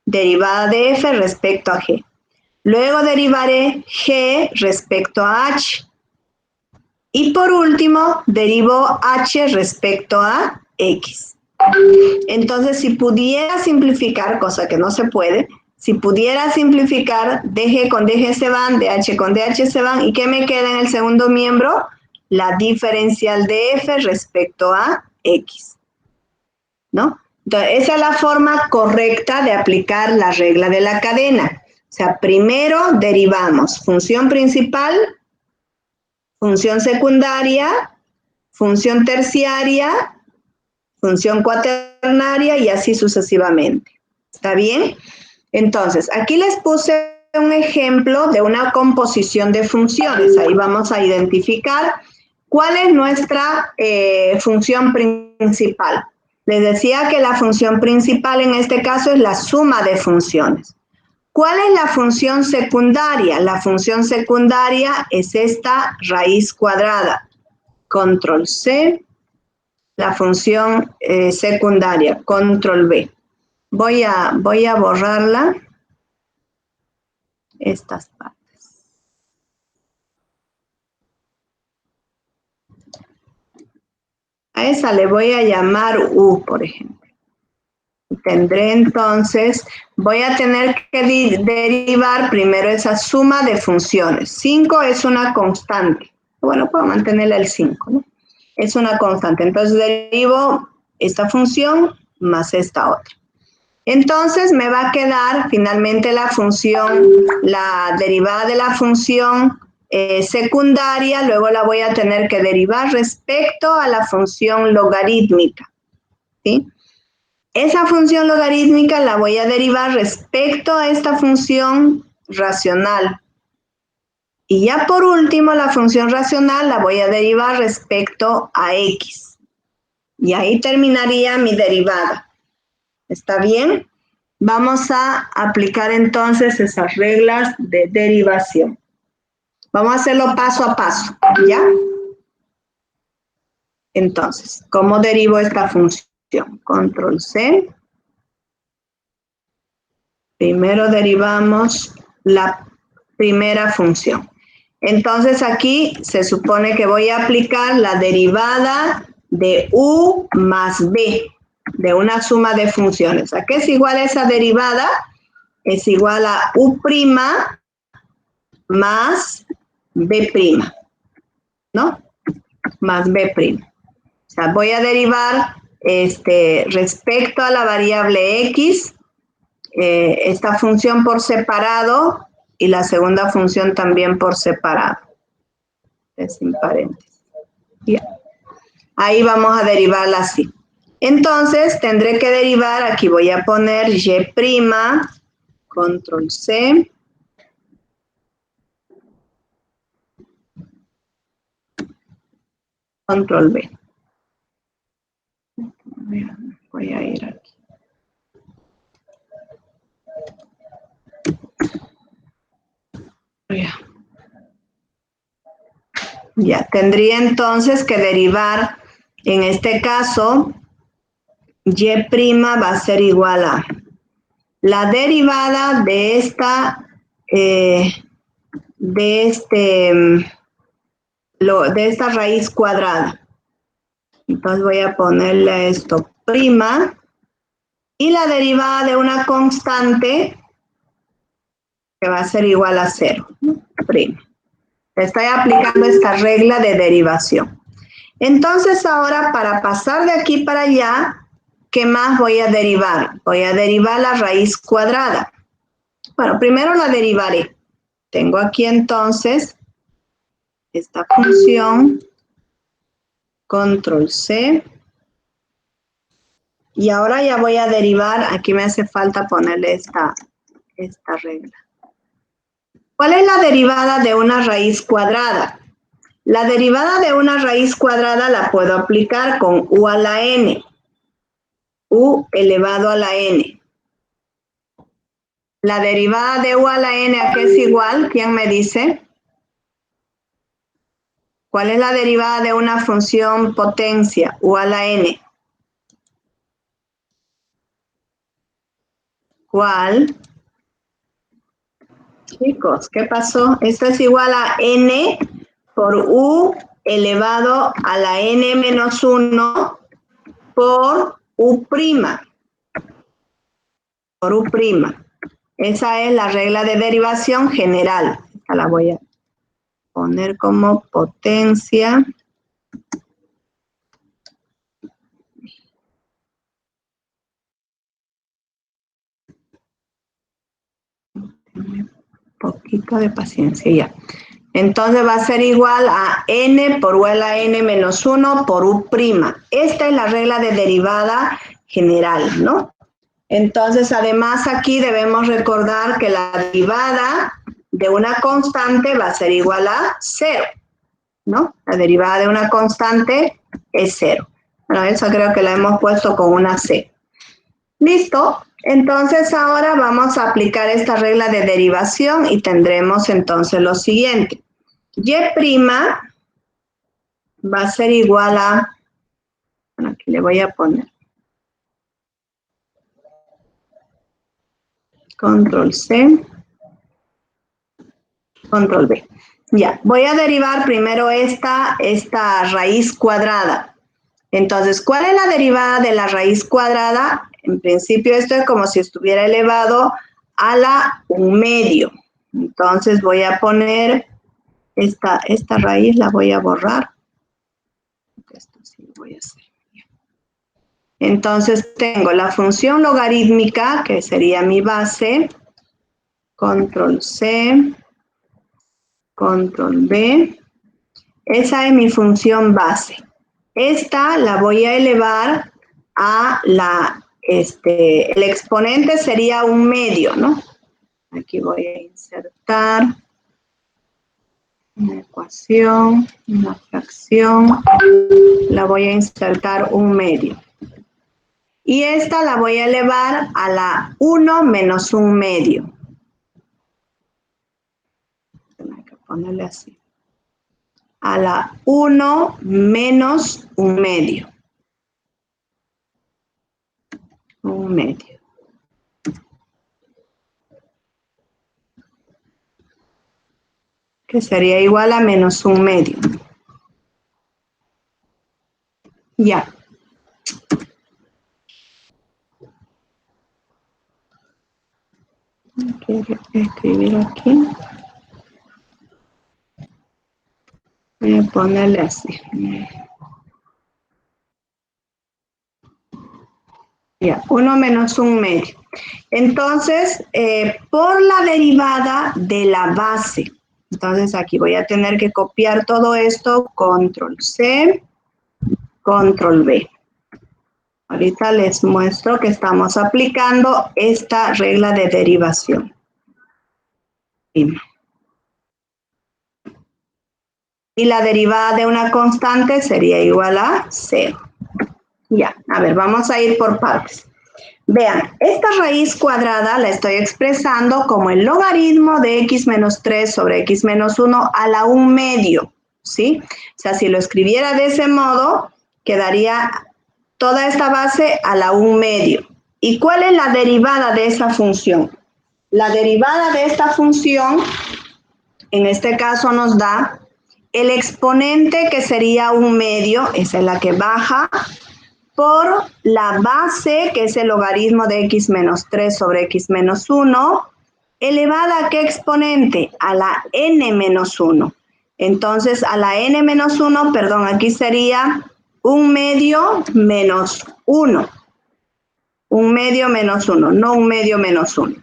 derivada de f respecto a g. Luego derivaré g respecto a h. Y por último, derivo h respecto a x. Entonces, si pudiera simplificar, cosa que no se puede, si pudiera simplificar, dg con dg se van, dh con dh se van, ¿y qué me queda en el segundo miembro? La diferencial de f respecto a x, ¿no? Entonces, esa es la forma correcta de aplicar la regla de la cadena. O sea, primero derivamos función principal, función secundaria, función terciaria, función cuaternaria y así sucesivamente. ¿Está bien? Entonces, aquí les puse un ejemplo de una composición de funciones. Ahí vamos a identificar cuál es nuestra función principal. Les decía que la función principal en este caso es la suma de funciones. ¿Cuál es la función secundaria? La función secundaria es esta raíz cuadrada. Control C. La función secundaria, control B. Voy a borrarla, estas partes. A esa le voy a llamar U, por ejemplo. Tendré entonces, voy a tener que derivar primero esa suma de funciones. 5 es una constante. Bueno, puedo mantenerla el 5, ¿no? Es una constante. Entonces derivo esta función más esta otra. Entonces me va a quedar finalmente la función, la derivada de la función secundaria, luego la voy a tener que derivar respecto a la función logarítmica, ¿sí? Esa función logarítmica la voy a derivar respecto a esta función racional. Y ya por último, la función racional la voy a derivar respecto a x. Y ahí terminaría mi derivada. ¿Está bien? Vamos a aplicar entonces esas reglas de derivación. Vamos a hacerlo paso a paso, ¿ya? Entonces, ¿cómo derivo esta función? Control C. Primero derivamos primera función. Entonces aquí se supone que voy a aplicar la derivada de u más b, de una suma de funciones. ¿A qué es igual esa derivada? Es igual a u' más b', ¿no? Más b'. O sea, voy a derivar respecto a la variable x, esta función por separado y la segunda función también por separado. Sin paréntesis. Ya. Ahí vamos a derivarla así. Entonces, tendré que derivar, aquí voy a poner y', control C, control B. Voy a ir aquí. Ya, tendría entonces que derivar, en este caso, y' va a ser igual a la derivada de esta, de esta raíz cuadrada. Entonces voy a ponerle a esto prima y la derivada de una constante que va a ser igual a 0, prima. Estoy aplicando esta regla de derivación. Entonces ahora para pasar de aquí para allá, ¿qué más voy a derivar? Voy a derivar la raíz cuadrada. Bueno, primero la derivaré. Tengo aquí entonces esta función, control C. Y ahora ya voy a derivar, aquí me hace falta ponerle esta regla. ¿Cuál es la derivada de una raíz cuadrada? La derivada de una raíz cuadrada la puedo aplicar con u a la n, u elevado a la n. La derivada de u a la n, ¿a qué es igual? ¿Quién me dice? ¿Cuál es la derivada de una función potencia, u a la n? ¿Cuál? Chicos, ¿qué pasó? Esto es igual a n por u elevado a la n menos 1 por u'. Por u'. Esa es la regla de derivación general. Esta la voy a poner como potencia. Un poquito de paciencia ya. Entonces va a ser igual a n por u a la n menos 1 por u'. Esta es la regla de derivada general, ¿no? Entonces, además aquí debemos recordar que la derivada de una constante va a ser igual a 0, ¿no? La derivada de una constante es 0. Bueno, eso creo que la hemos puesto con una C. ¿Listo? Entonces ahora vamos a aplicar esta regla de derivación y tendremos entonces lo siguiente. Y' va a ser igual a, bueno, aquí le voy a poner control C, control B. Ya, voy a derivar primero esta raíz cuadrada. Entonces, ¿cuál es la derivada de la raíz cuadrada? En principio esto es como si estuviera elevado a la 1/2. Entonces voy a poner esta raíz, la voy a borrar. Esto sí lo voy a hacer. Entonces tengo la función logarítmica, que sería mi base, control C, control B. Esa es mi función base. Esta la voy a elevar a el exponente sería 1/2, ¿no? Aquí voy a insertar una ecuación, una fracción, la voy a insertar 1/2. Y esta la voy a elevar a la 1 menos 1/2. Hay que ponerle así. A la 1 menos 1/2. 1/2. que sería igual a menos 1/2. Ya. Quiero escribir aquí. Voy a ponerle así. Ya, 1 menos 1/2. Entonces, por la derivada de la base. Entonces, aquí voy a tener que copiar todo esto, control C, control V. Ahorita les muestro que estamos aplicando esta regla de derivación. Y la derivada de una constante sería igual a 0. Ya, a ver, vamos a ir por partes. Vean, esta raíz cuadrada la estoy expresando como el logaritmo de x menos 3 sobre x menos 1 a la 1/2, ¿sí? O sea, si lo escribiera de ese modo, quedaría toda esta base a la 1/2. ¿Y cuál es la derivada de esa función? La derivada de esta función, en este caso nos da el exponente que sería 1/2, esa es la que baja, por la base, que es el logaritmo de x menos 3 sobre x menos 1, elevada a qué exponente? A la n menos 1. Entonces, a la n menos 1, perdón, aquí sería 1/2 menos 1. 1/2 menos 1, no 1/2 menos 1.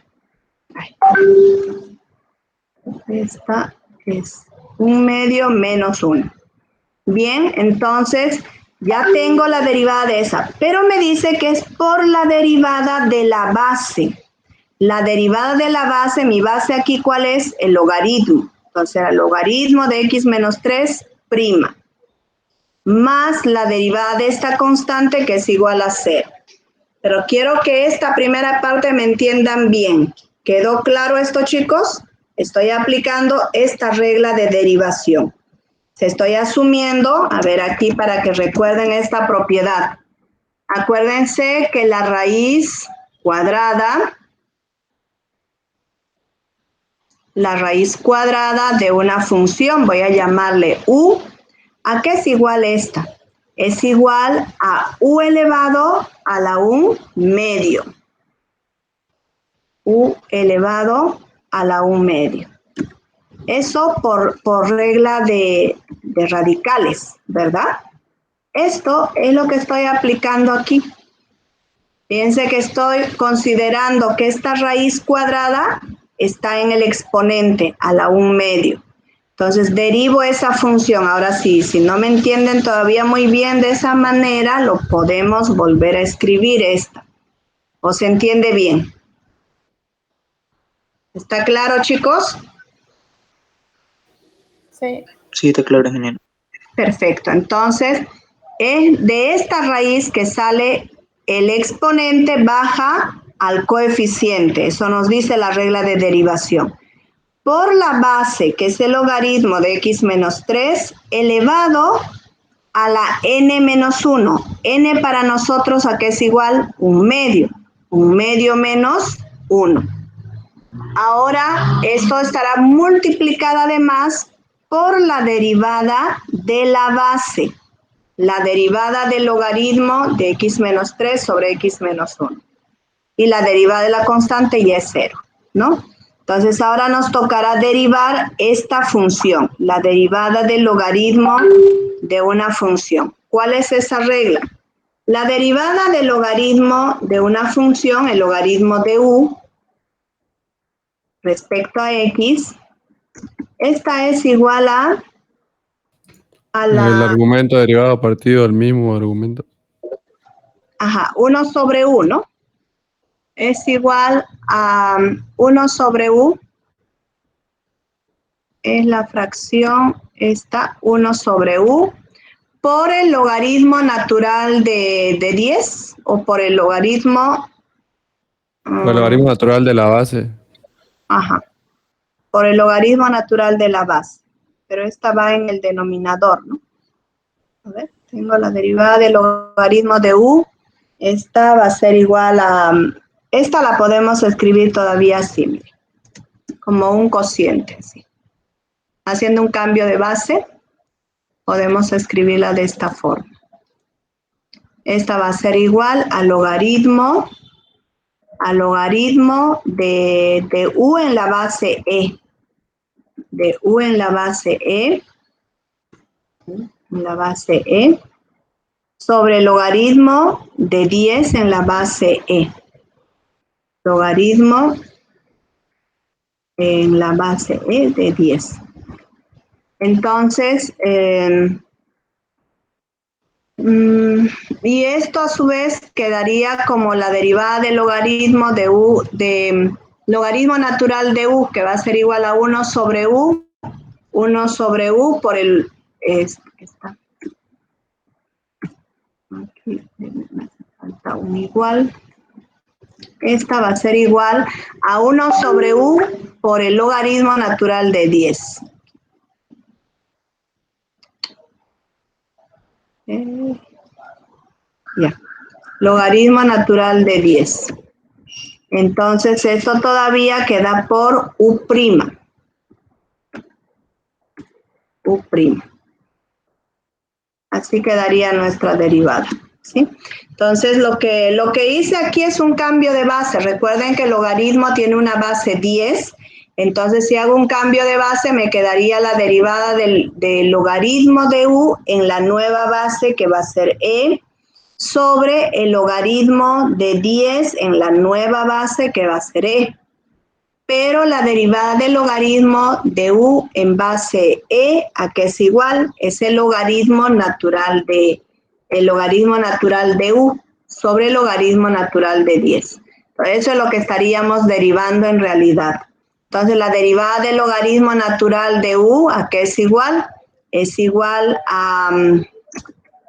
Esta es 1/2 menos 1. Bien, entonces ya tengo la derivada de esa, pero me dice que es por la derivada de la base. La derivada de la base, mi base aquí, ¿cuál es? El logaritmo. Entonces, el logaritmo de x menos 3 prima, más la derivada de esta constante que es igual a 0. Pero quiero que esta primera parte me entiendan bien. ¿Quedó claro esto, chicos? Estoy aplicando esta regla de derivación. Se estoy asumiendo, a ver aquí para que recuerden esta propiedad. Acuérdense que la raíz cuadrada de una función, voy a llamarle u, ¿a qué es igual esta? Es igual a u elevado a la 1/2. U elevado a la 1/2. Eso por regla de radicales, ¿verdad? Esto es lo que estoy aplicando aquí. Fíjense que estoy considerando que esta raíz cuadrada está en el exponente a la 1/2. Entonces derivo esa función. Ahora sí, si no me entienden todavía muy bien de esa manera, lo podemos volver a escribir esta. ¿O se entiende bien? ¿Está claro, chicos? Sí. Sí, está claro, ingeniero. Perfecto. Entonces, de esta raíz que sale el exponente baja al coeficiente. Eso nos dice la regla de derivación. Por la base, que es el logaritmo de x menos 3, elevado a la n menos 1. N para nosotros, ¿a qué es igual? 1/2. 1/2 menos 1. Ahora, esto estará multiplicado además por la derivada de la base. La derivada del logaritmo de x menos 3 sobre x menos 1. Y la derivada de la constante ya es 0, ¿no? Entonces ahora nos tocará derivar esta función, la derivada del logaritmo de una función. ¿Cuál es esa regla? La derivada del logaritmo de una función, el logaritmo de u, respecto a x, esta es igual a El argumento derivado a partir del mismo argumento. Ajá, 1 sobre u, ¿no? Es igual a 1 sobre u, es la fracción esta, 1 sobre u, por el logaritmo natural de 10 o por el logaritmo... Por el logaritmo natural de la base. Ajá, por el logaritmo natural de la base. Pero esta va en el denominador, ¿no? A ver, tengo la derivada del logaritmo de u. Esta va a ser igual a... Esta la podemos escribir todavía así, mire, como un cociente, así. haciendo un cambio de base, podemos escribirla de esta forma. Esta va a ser igual al logaritmo de u en la base e. De u en la base e, sobre el logaritmo de 10 en la base e. Logaritmo en la base e de 10. Entonces, y esto a su vez quedaría como la derivada del logaritmo de u, logaritmo natural de u, que va a ser igual a 1 sobre u por el, está, aquí me falta un igual. Esta va a ser igual a 1 sobre u por el logaritmo natural de 10. Ya, logaritmo natural de 10. Entonces, esto todavía queda por u'. U'. Así quedaría nuestra derivada, ¿sí? Entonces, lo que hice aquí es un cambio de base. Recuerden que el logaritmo tiene una base 10. Entonces, si hago un cambio de base, me quedaría la derivada del logaritmo de u en la nueva base, que va a ser e, sobre el logaritmo de 10 en la nueva base, que va a ser e. Pero la derivada del logaritmo de u en base e, ¿a qué es igual? Es el logaritmo natural de u sobre el logaritmo natural de 10. Entonces, eso es lo que estaríamos derivando en realidad. Entonces, la derivada del logaritmo natural de u, ¿a qué es igual? Es igual a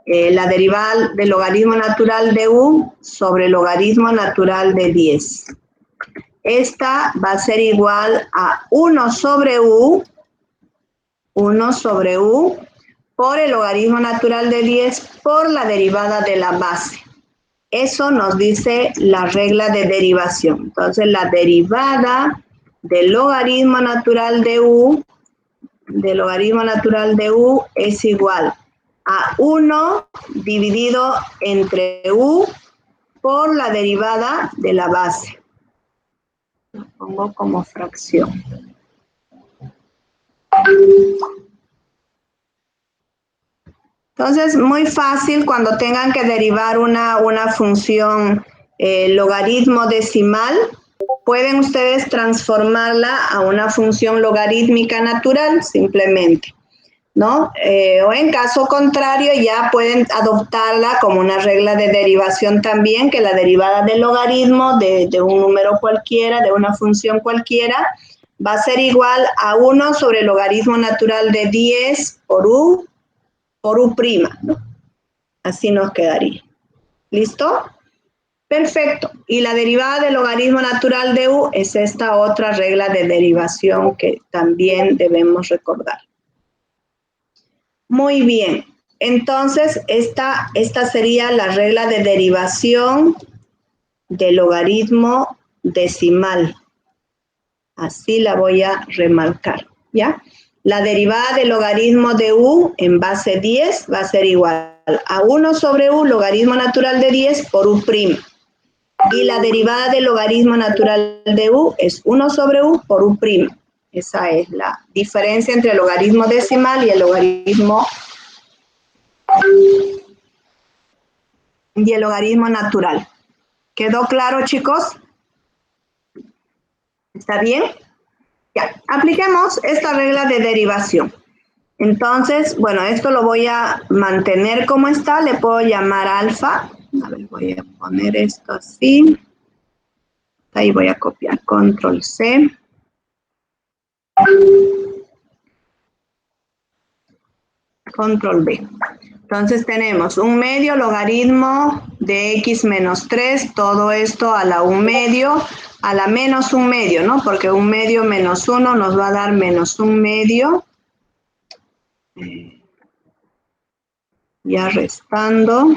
la derivada del logaritmo natural de u sobre el logaritmo natural de 10. Esta va a ser igual a 1 sobre u por el logaritmo natural de 10 por la derivada de la base. Eso nos dice la regla de derivación. Entonces, la derivada del logaritmo natural de u, es igual a 1 dividido entre u por la derivada de la base. Lo pongo como fracción. Entonces, muy fácil cuando tengan que derivar una función logaritmo decimal, pueden ustedes transformarla a una función logarítmica natural simplemente, ¿no? O en caso contrario, ya pueden adoptarla como una regla de derivación también, que la derivada del logaritmo de un número cualquiera, de una función cualquiera, va a ser igual a 1 sobre el logaritmo natural de 10 por u', ¿no? Así nos quedaría. ¿Listo? Perfecto. Y la derivada del logaritmo natural de u es esta otra regla de derivación que también debemos recordar. Muy bien. Entonces, esta sería la regla de derivación del logaritmo decimal. Así la voy a remarcar, ¿ya? La derivada del logaritmo de u en base 10 va a ser igual a 1 sobre u logaritmo natural de 10 por u'. Y la derivada del logaritmo natural de u es 1 sobre u por u'. Esa es la diferencia entre el logaritmo decimal y el logaritmo natural. ¿Quedó claro, chicos? ¿Está bien? Ya, apliquemos esta regla de derivación. Entonces, bueno, esto lo voy a mantener como está, le puedo llamar alfa. A ver, voy a poner esto así. Ahí voy a copiar, control C. Control B. Entonces tenemos un medio logaritmo de x menos 3, todo esto a la 1 medio, a la menos 1 medio, ¿no? Porque 1 medio menos 1 nos va a dar menos 1 medio. Ya restando,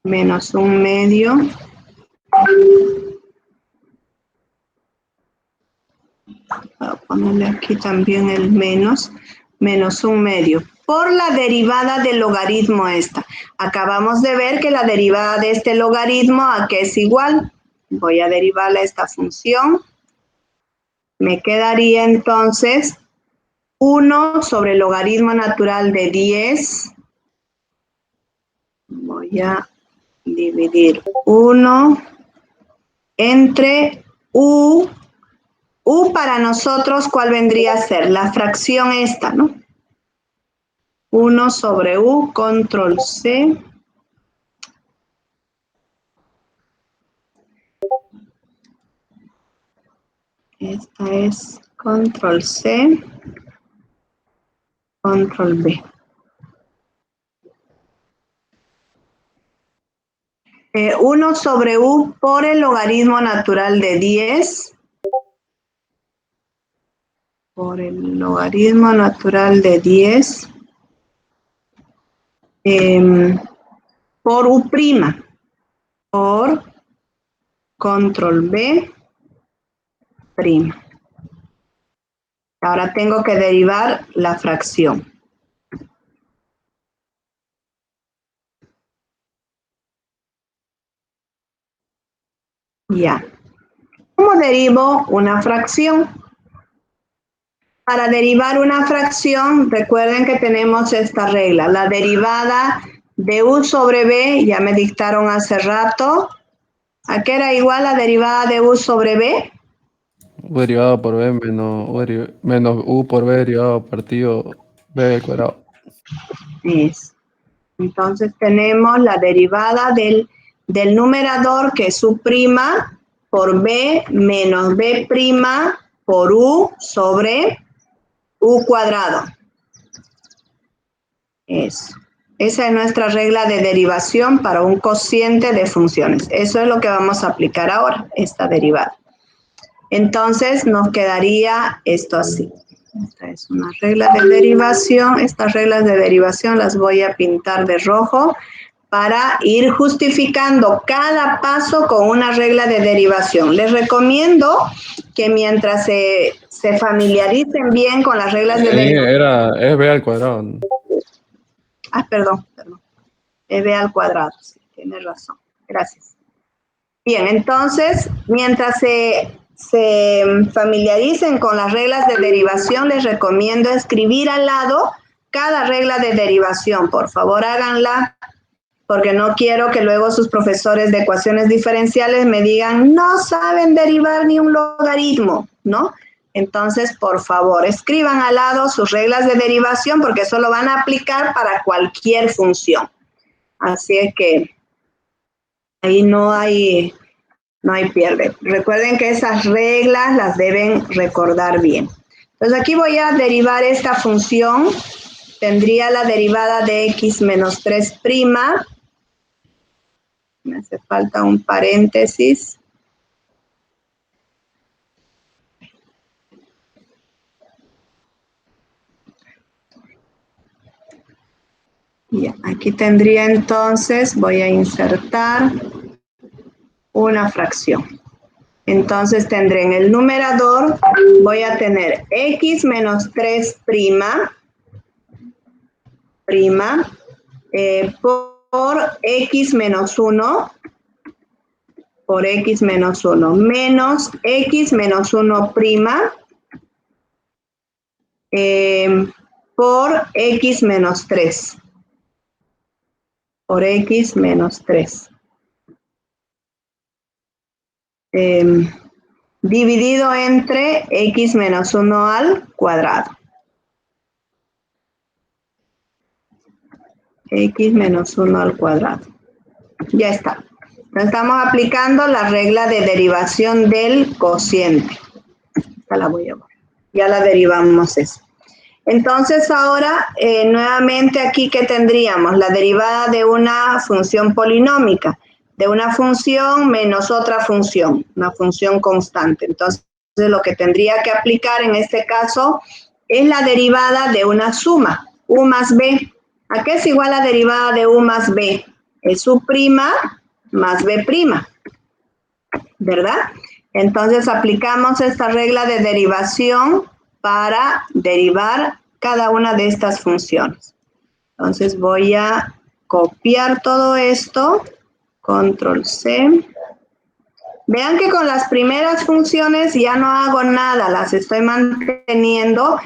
menos 1 medio. Voy a ponerle aquí también el menos 1/2. Por la derivada del logaritmo esta. Acabamos de ver que la derivada de este logaritmo, ¿a qué es igual? Voy a derivarle esta función. Me quedaría entonces 1 sobre el logaritmo natural de 10. Voy a dividir 1 entre u. U para nosotros, ¿cuál vendría a ser? La fracción esta, ¿no? 1 sobre u, control C. Esta es control C, control B. 1 sobre u por el logaritmo natural de 10. Por el logaritmo natural de 10. Por u'. Por control B'. Ahora tengo que derivar la fracción. Ya. ¿Cómo derivo una fracción? Para derivar una fracción, recuerden que tenemos esta regla. La derivada de u sobre b, ya me dictaron hace rato. ¿A qué era igual la derivada de u sobre b? U derivado por b menos u por b derivado partido b al cuadrado. Es. Entonces tenemos la derivada del numerador, que es u' por b menos b' por u sobre u cuadrado. Eso. Esa es nuestra regla de derivación para un cociente de funciones. Eso es lo que vamos a aplicar ahora, esta derivada. Entonces nos quedaría esto así. Esta es una regla de derivación. Estas reglas de derivación las voy a pintar de rojo para ir justificando cada paso con una regla de derivación. Les recomiendo que mientras se familiaricen bien con las reglas de derivación. Es b al cuadrado. ¿No? Perdón. Es b al cuadrado. Sí, tienes razón. Gracias. Bien, entonces, mientras se familiaricen con las reglas de derivación, les recomiendo escribir al lado cada regla de derivación. Por favor, háganla, porque no quiero que luego sus profesores de ecuaciones diferenciales me digan, no saben derivar ni un logaritmo, ¿no? Entonces, por favor, escriban al lado sus reglas de derivación, porque eso lo van a aplicar para cualquier función. Así es que ahí no hay pierde. Recuerden que esas reglas las deben recordar bien. Entonces aquí voy a derivar esta función. Tendría la derivada de x menos 3'. Me hace falta un paréntesis. Ya, aquí tendría entonces, voy a insertar una fracción. Entonces tendré en el numerador, voy a tener x menos 3' por x menos 1, por x menos 1, menos x menos 1' por x menos 3. Por x menos 3. Dividido entre x menos 1 al cuadrado. X menos 1 al cuadrado. Ya está. Estamos aplicando la regla de derivación del cociente. Esta la voy a ver. Ya la derivamos esa. Entonces ahora, nuevamente aquí, ¿qué tendríamos? La derivada de una función polinómica, de una función menos otra función, una función constante. Entonces, lo que tendría que aplicar en este caso es la derivada de una suma, u más b. ¿A qué es igual la derivada de u más b? Es u' más b', ¿verdad? Entonces aplicamos esta regla de derivación para derivar cada una de estas funciones. Entonces voy a copiar todo esto, control C. Vean que con las primeras funciones ya no hago nada, las estoy manteniendo.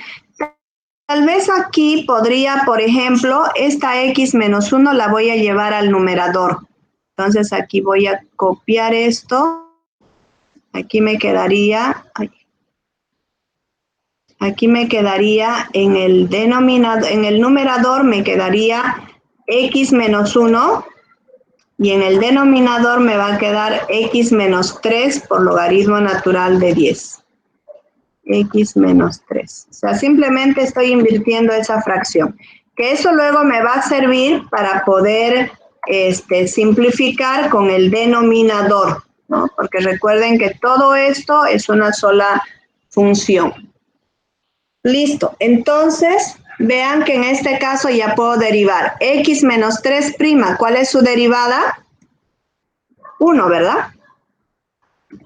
Tal vez aquí podría, por ejemplo, esta x menos 1 la voy a llevar al numerador. Entonces aquí voy a copiar esto. Aquí me quedaría, aquí me quedaría en el denominador, en el numerador me quedaría x menos 1 y en el denominador me va a quedar x menos 3 por logaritmo natural de 10. X menos 3. O sea, simplemente estoy invirtiendo esa fracción. Que eso luego me va a servir para poder simplificar con el denominador, ¿no? Porque recuerden que todo esto es una sola función. Listo. Entonces, vean que en este caso ya puedo derivar x menos 3'. ¿Cuál es su derivada? 1, ¿verdad?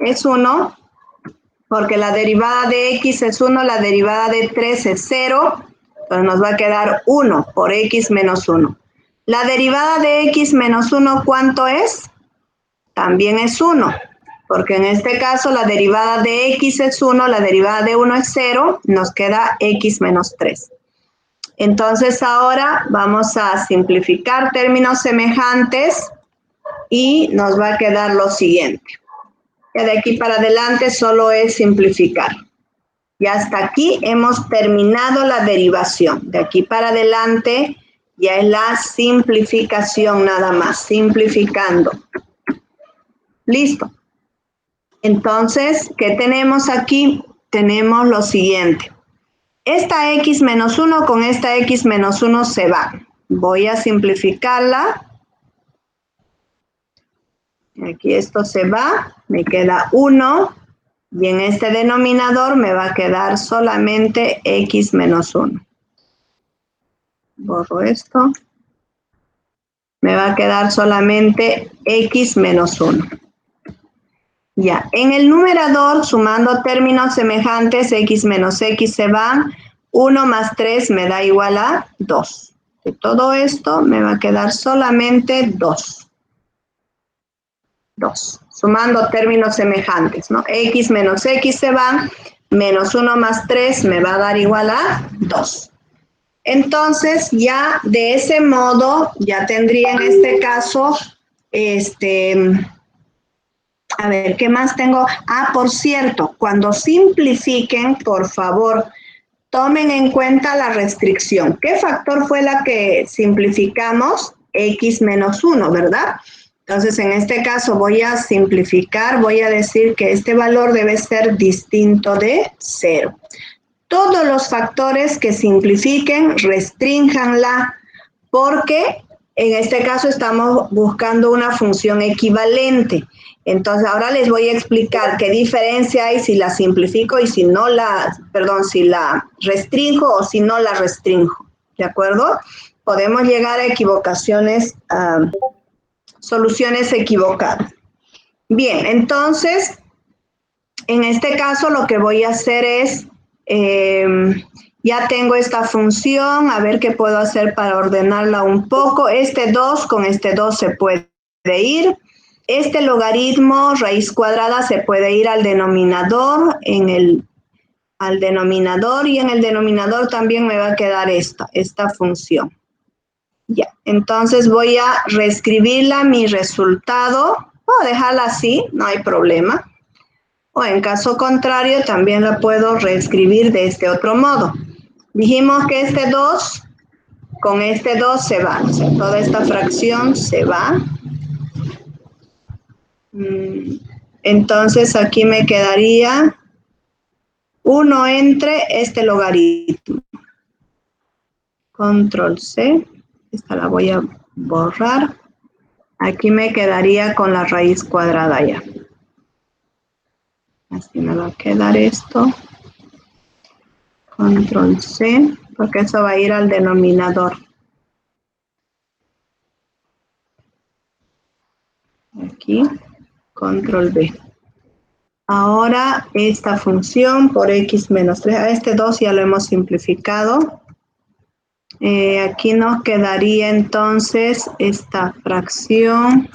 Es 1. Porque la derivada de x es 1, la derivada de 3 es 0, entonces nos va a quedar 1 por x menos 1. La derivada de x menos 1, ¿cuánto es? También es 1, porque en este caso la derivada de x es 1, la derivada de 1 es 0, nos queda x menos 3. Entonces ahora vamos a simplificar términos semejantes y nos va a quedar lo siguiente. De aquí para adelante solo es simplificar. Y hasta aquí hemos terminado la derivación. De aquí para adelante ya es la simplificación nada más, simplificando. Listo. Entonces, ¿qué tenemos aquí? Tenemos lo siguiente. Esta x menos 1 con esta x menos 1 se va. Voy a simplificarla. Aquí esto se va, me queda 1 y en este denominador me va a quedar solamente x menos 1. Borro esto. Me va a quedar solamente x menos 1. Ya, en el numerador, sumando términos semejantes, x menos x se van, 1 más 3 me da igual a 2. De todo esto me va a quedar solamente 2. 2, sumando términos semejantes, ¿no? X menos X se van, menos 1 más 3 me va a dar igual a 2. Entonces, ya de ese modo, ya tendría en este caso, a ver, ¿qué más tengo? Ah, por cierto, cuando simplifiquen, por favor, tomen en cuenta la restricción. ¿Qué factor fue la que simplificamos? X menos 1, ¿verdad? Entonces, en este caso voy a simplificar, voy a decir que este valor debe ser distinto de 0. Todos los factores que simplifiquen, restrínjanla, porque en este caso estamos buscando una función equivalente. Entonces, ahora les voy a explicar qué diferencia hay si la simplifico y si no la, perdón, si la restrinjo o si no la restrinjo. ¿De acuerdo? Podemos llegar a equivocaciones, soluciones equivocadas. Bien, entonces, en este caso lo que voy a hacer es, ya tengo esta función, a ver qué puedo hacer para ordenarla un poco. Este 2 con este 2 se puede ir. Este logaritmo, raíz cuadrada, se puede ir al denominador, al denominador, y en el denominador también me va a quedar esta función. Ya, entonces voy a reescribirla, mi resultado, puedo dejarla así, no hay problema. O en caso contrario, también la puedo reescribir de este otro modo. Dijimos que este 2 con este 2 se va, o sea, toda esta fracción se va. Entonces aquí me quedaría 1 entre este logaritmo. Control C, esta la voy a borrar. Aquí me quedaría con la raíz cuadrada ya. Así me va a quedar esto. Control C, porque eso va a ir al denominador. Aquí, control V. Ahora esta función por x menos 3, a este 2 ya lo hemos simplificado. Aquí nos quedaría entonces esta fracción,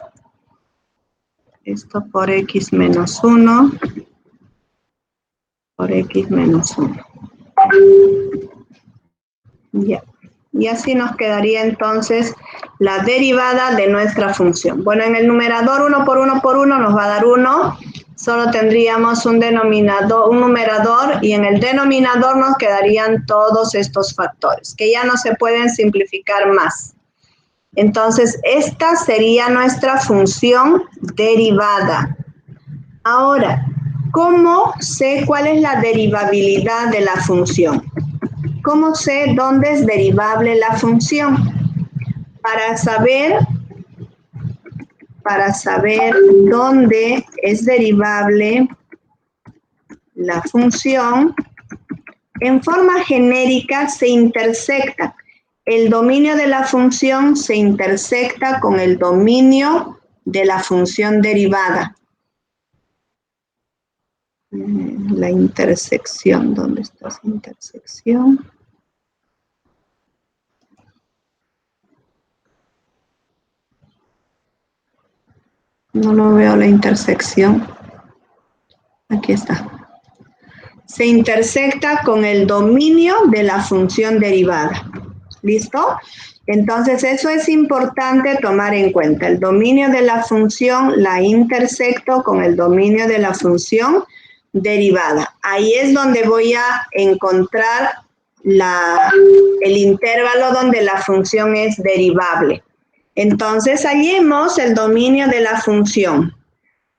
esto por x menos 1, por x menos 1. Ya. Y así nos quedaría entonces la derivada de nuestra función. Bueno, en el numerador 1 por 1 por 1 nos va a dar 1. Solo tendríamos un denominador, un numerador, y en el denominador nos quedarían todos estos factores, que ya no se pueden simplificar más. Entonces, esta sería nuestra función derivada. Ahora, ¿cómo sé cuál es la derivabilidad de la función? ¿Cómo sé dónde es derivable la función? Para saber dónde es derivable la función, en forma genérica se intersecta. El dominio de la función se intersecta con el dominio de la función derivada. La intersección, ¿dónde está esa intersección? No lo veo la intersección. Aquí está. Se intersecta con el dominio de la función derivada. ¿Listo? Entonces, eso es importante tomar en cuenta. El dominio de la función la intersecto con el dominio de la función derivada. Ahí es donde voy a encontrar el intervalo donde la función es derivable. Entonces, hallemos el dominio de la función.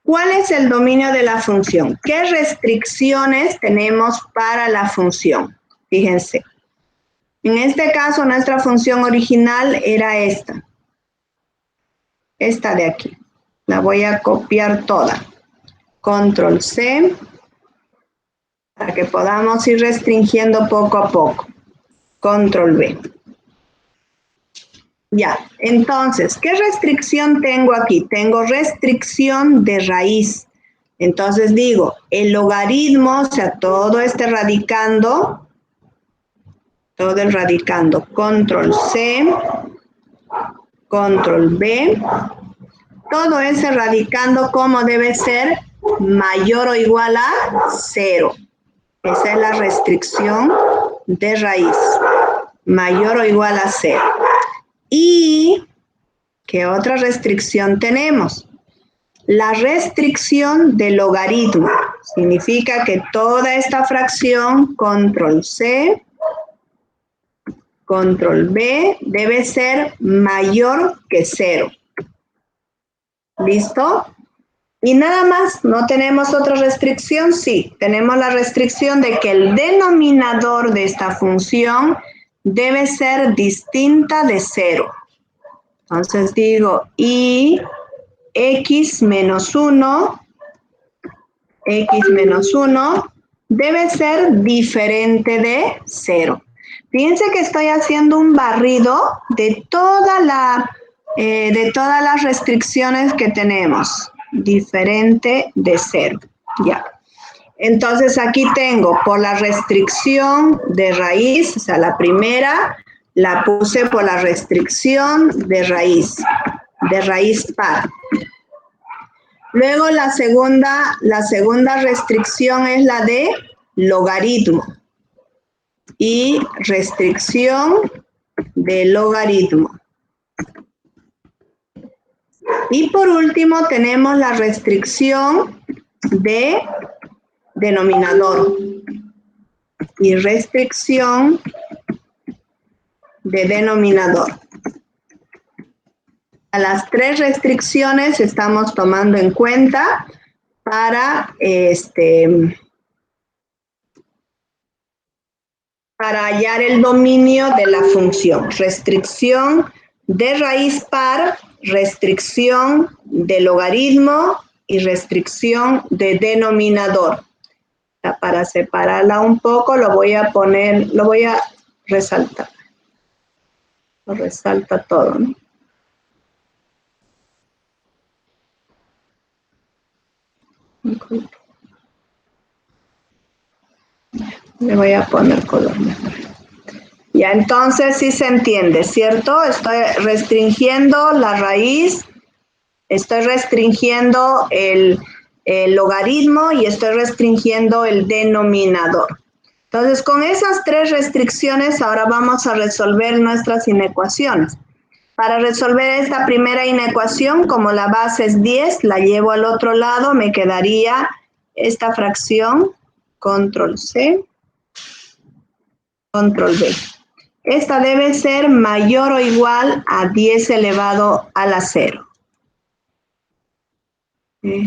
¿Cuál es el dominio de la función? ¿Qué restricciones tenemos para la función? Fíjense. En este caso, nuestra función original era esta. Esta de aquí. La voy a copiar toda. Control C. Para que podamos ir restringiendo poco a poco. Control V. Ya, entonces, ¿qué restricción tengo aquí? Tengo restricción de raíz. Entonces digo, el logaritmo, o sea, todo este radicando, todo el radicando, control C, control V, todo ese radicando, ¿cómo debe ser? Mayor o igual a 0. Esa es la restricción de raíz, mayor o igual a 0. ¿Y qué otra restricción tenemos? La restricción de logaritmo. Significa que toda esta fracción, control C, control V, debe ser mayor que 0. ¿Listo? Y nada más, ¿no tenemos otra restricción? Sí, tenemos la restricción de que el denominador de esta función debe ser distinta de 0. Entonces digo, y x menos 1 debe ser diferente de 0. Fíjense que estoy haciendo un barrido de todas las restricciones que tenemos. Diferente de 0. Ya. Entonces aquí tengo por la restricción de raíz, o sea, la primera la puse por la restricción de raíz par. Luego la segunda restricción es la de logaritmo y restricción de logaritmo. Y por último tenemos la restricción de denominador y restricción de denominador. A las 3 restricciones estamos tomando en cuenta para hallar el dominio de la función. Restricción de raíz par, restricción de logaritmo y restricción de denominador. Para separarla un poco lo voy a resaltar. Lo resalta todo, ¿no? Le voy a poner color mejor. Ya, entonces sí se entiende, ¿cierto? Estoy restringiendo la raíz, estoy restringiendo el logaritmo y estoy restringiendo el denominador. Entonces, con esas tres restricciones, ahora vamos a resolver nuestras inecuaciones. Para resolver esta primera inecuación, como la base es 10, la llevo al otro lado, me quedaría esta fracción, control C, control V. Esta debe ser mayor o igual a 10 elevado a la 0.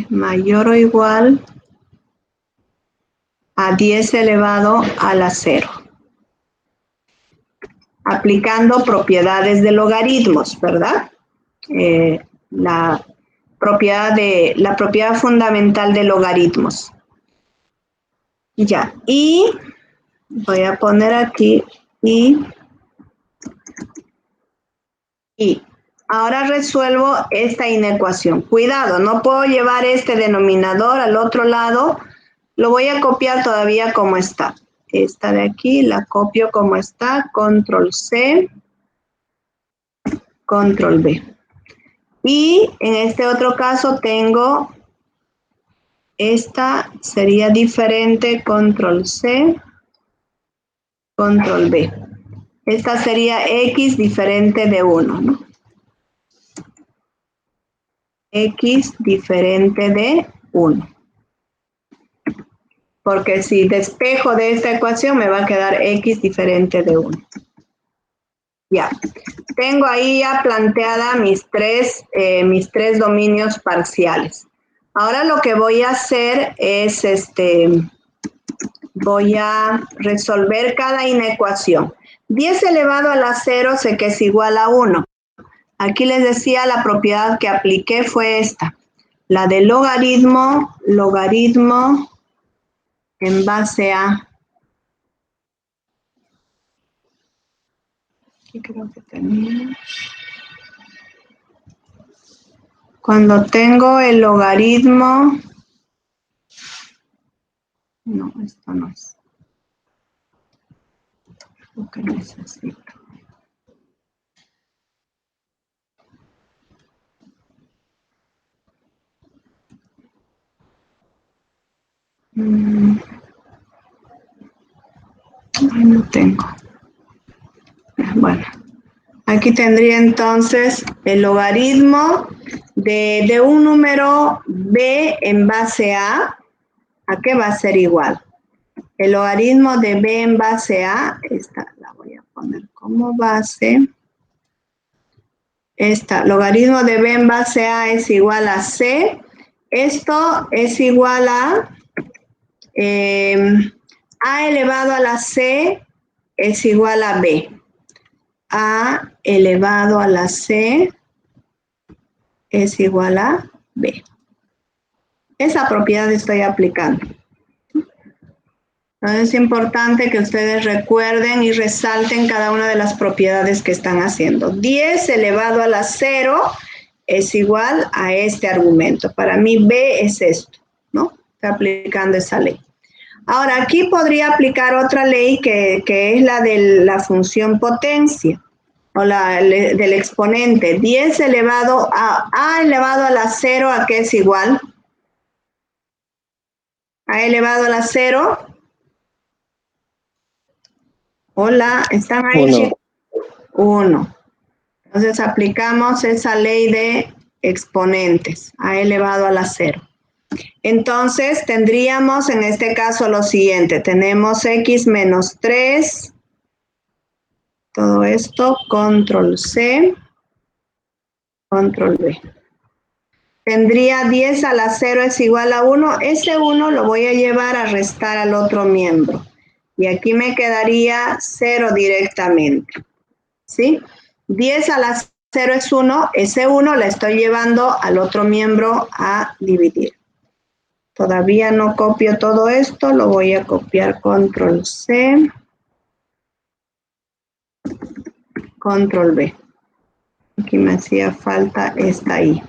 Mayor o igual a 10 elevado a la 0. Aplicando propiedades de logaritmos, ¿verdad? La propiedad fundamental de logaritmos. Ya, y voy a poner aquí y ahora resuelvo esta inecuación. Cuidado, no puedo llevar este denominador al otro lado. Lo voy a copiar todavía como está. Esta de aquí la copio como está. Control C, control V. Y en este otro caso tengo, esta sería diferente, control C, control V. Esta sería X diferente de 1, ¿no? X diferente de 1. Porque si despejo de esta ecuación me va a quedar X diferente de 1. Ya. Tengo ahí ya planteada mis tres dominios parciales. Ahora lo que voy a hacer es, voy a resolver cada inecuación. 10 elevado a la 0 sé que es igual a 1. Aquí les decía la propiedad que apliqué fue esta. La de logaritmo en base a... Aquí creo que tenía... Cuando tengo el logaritmo... No, esto no es lo que necesito. Ay, no tengo. Bueno, aquí tendría entonces el logaritmo de un número b en base a qué va a ser igual. El logaritmo de b en base a, esta la voy a poner como base. Esta, logaritmo de b en base a es igual a c. Esto es igual a elevado a la c es igual a b. A elevado a la c es igual a b. Esa propiedad estoy aplicando. Entonces es importante que ustedes recuerden y resalten cada una de las propiedades que están haciendo. 10 elevado a la 0 es igual a este argumento. Para mí b es esto, ¿no? Estoy aplicando esa ley. Ahora, aquí podría aplicar otra ley que es la de la función potencia o del exponente. 10 elevado a elevado a la 0, ¿a qué es igual? A elevado a la 0. Hola, ¿están ahí, chicos? 1. Entonces aplicamos esa ley de exponentes, a elevado a la 0. Entonces tendríamos en este caso lo siguiente, tenemos x menos 3, todo esto, control C, control V. Tendría 10 a la 0 es igual a 1, ese 1 lo voy a llevar a restar al otro miembro. Y aquí me quedaría 0 directamente, ¿sí? 10 a la 0 es 1, ese 1 le estoy llevando al otro miembro a dividir. Todavía no copio todo esto, lo voy a copiar control C, control V. Aquí me hacía falta esta I.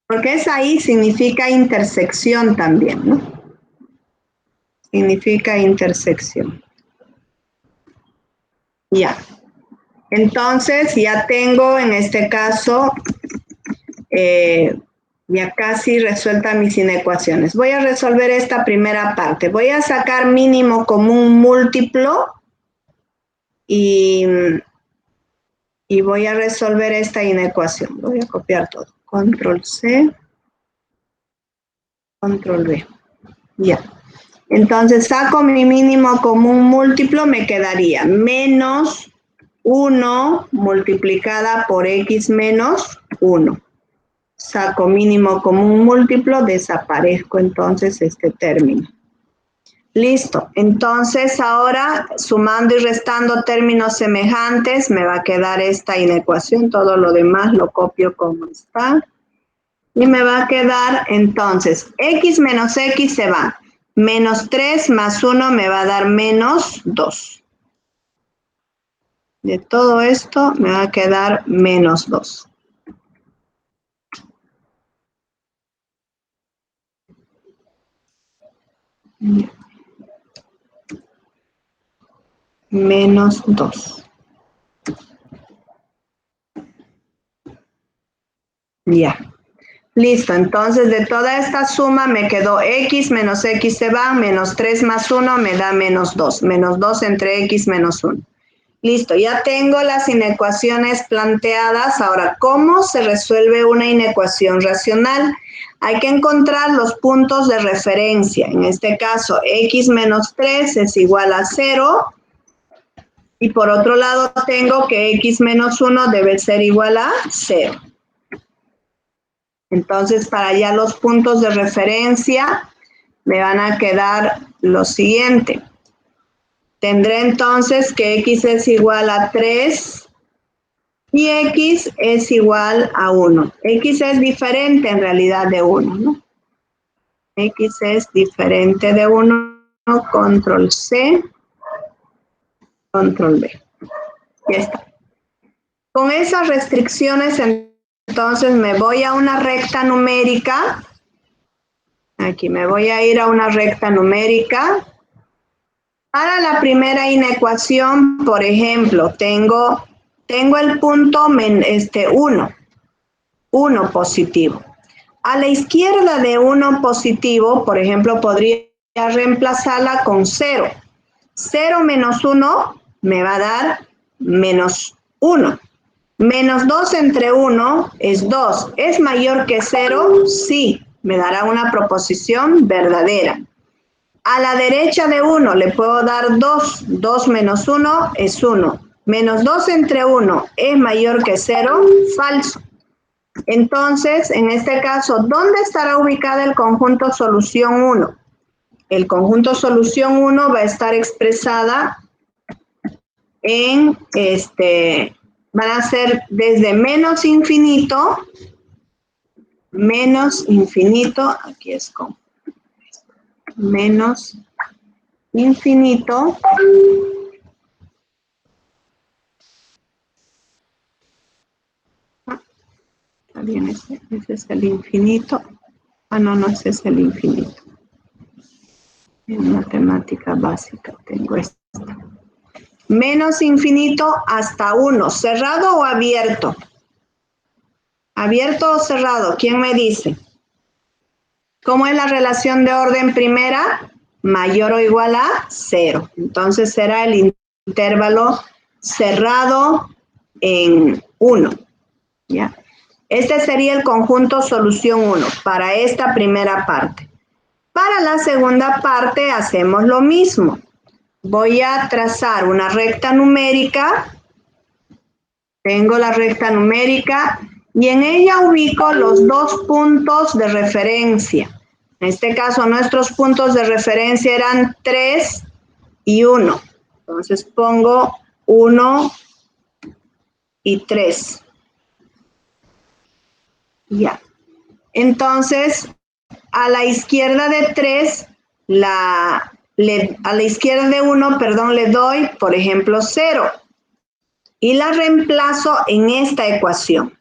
Porque esa I significa intersección también, ¿no? Significa intersección. Ya. Entonces, ya tengo en este caso, ya casi resuelta mis inecuaciones. Voy a resolver esta primera parte. Voy a sacar mínimo común múltiplo y voy a resolver esta inecuación. Voy a copiar todo. Control C, Control V. Ya. Entonces saco mi mínimo común múltiplo, me quedaría menos 1 multiplicada por x menos 1. Saco mínimo común múltiplo, desaparezco entonces este término. Listo, entonces ahora sumando y restando términos semejantes me va a quedar esta inecuación, todo lo demás lo copio como está. Y me va a quedar entonces x menos x se va. Menos 3 más 1 me va a dar menos 2. De todo esto me va a quedar menos 2. Menos 2. Ya. Listo, entonces de toda esta suma me quedó x menos x se va, menos 3 más 1 me da menos 2. Menos 2 entre x menos 1. Listo, ya tengo las inecuaciones planteadas. Ahora, ¿cómo se resuelve una inecuación racional? Hay que encontrar los puntos de referencia. En este caso, x menos 3 es igual a 0. Y por otro lado, tengo que x menos 1 debe ser igual a 0. Entonces, para allá los puntos de referencia me van a quedar lo siguiente. Tendré entonces que x es igual a 3 y x es igual a 1. X es diferente en realidad de 1, ¿no? X es diferente de 1. Control C, Control V. Ya está. Con esas restricciones, entonces me voy a una recta numérica. Aquí me voy a ir a una recta numérica. Para la primera inecuación, por ejemplo, tengo el punto 1 positivo. A la izquierda de 1 positivo, por ejemplo, podría reemplazarla con 0. 0 menos 1 me va a dar menos 1. Menos 2 entre 1 es 2. ¿Es mayor que 0? Sí, me dará una proposición verdadera. A la derecha de 1 le puedo dar 2. 2 menos 1 es 1. Menos 2 entre 1 es mayor que 0. Falso. Entonces, en este caso, ¿dónde estará ubicada el conjunto solución 1? El conjunto solución 1 va a estar expresada en, van a ser desde menos infinito, aquí es con menos infinito, está bien, ese es el infinito, no, ese es el infinito. En matemática básica tengo esto. Menos infinito hasta 1, ¿cerrado o abierto? ¿Abierto o cerrado? ¿Quién me dice? ¿Cómo es la relación de orden primera? Mayor o igual a 0. Entonces será el intervalo cerrado en 1. ¿Ya? Este sería el conjunto solución 1 para esta primera parte. Para la segunda parte hacemos lo mismo. Voy a trazar una recta numérica. Tengo la recta numérica y en ella ubico los 2 puntos de referencia. En este caso, nuestros puntos de referencia eran 3 y 1. Entonces pongo 1 y 3. Ya. Entonces, a la izquierda de 3, a la izquierda de 1, perdón, le doy, por ejemplo, 0. Y la reemplazo en esta ecuación.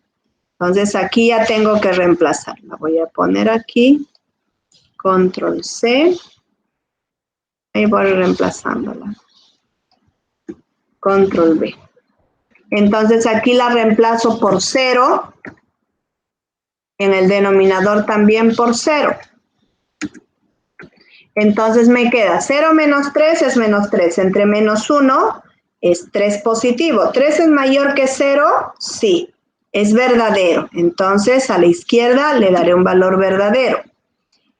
Entonces, aquí ya tengo que reemplazar. La voy a poner aquí. Control C. Ahí voy reemplazándola. Control B. Entonces aquí la reemplazo por 0. En el denominador también por 0. Entonces me queda 0 menos 3 es menos 3. Entre menos 1 es 3 positivo. ¿3 es mayor que 0? Sí, es verdadero. Entonces a la izquierda le daré un valor verdadero.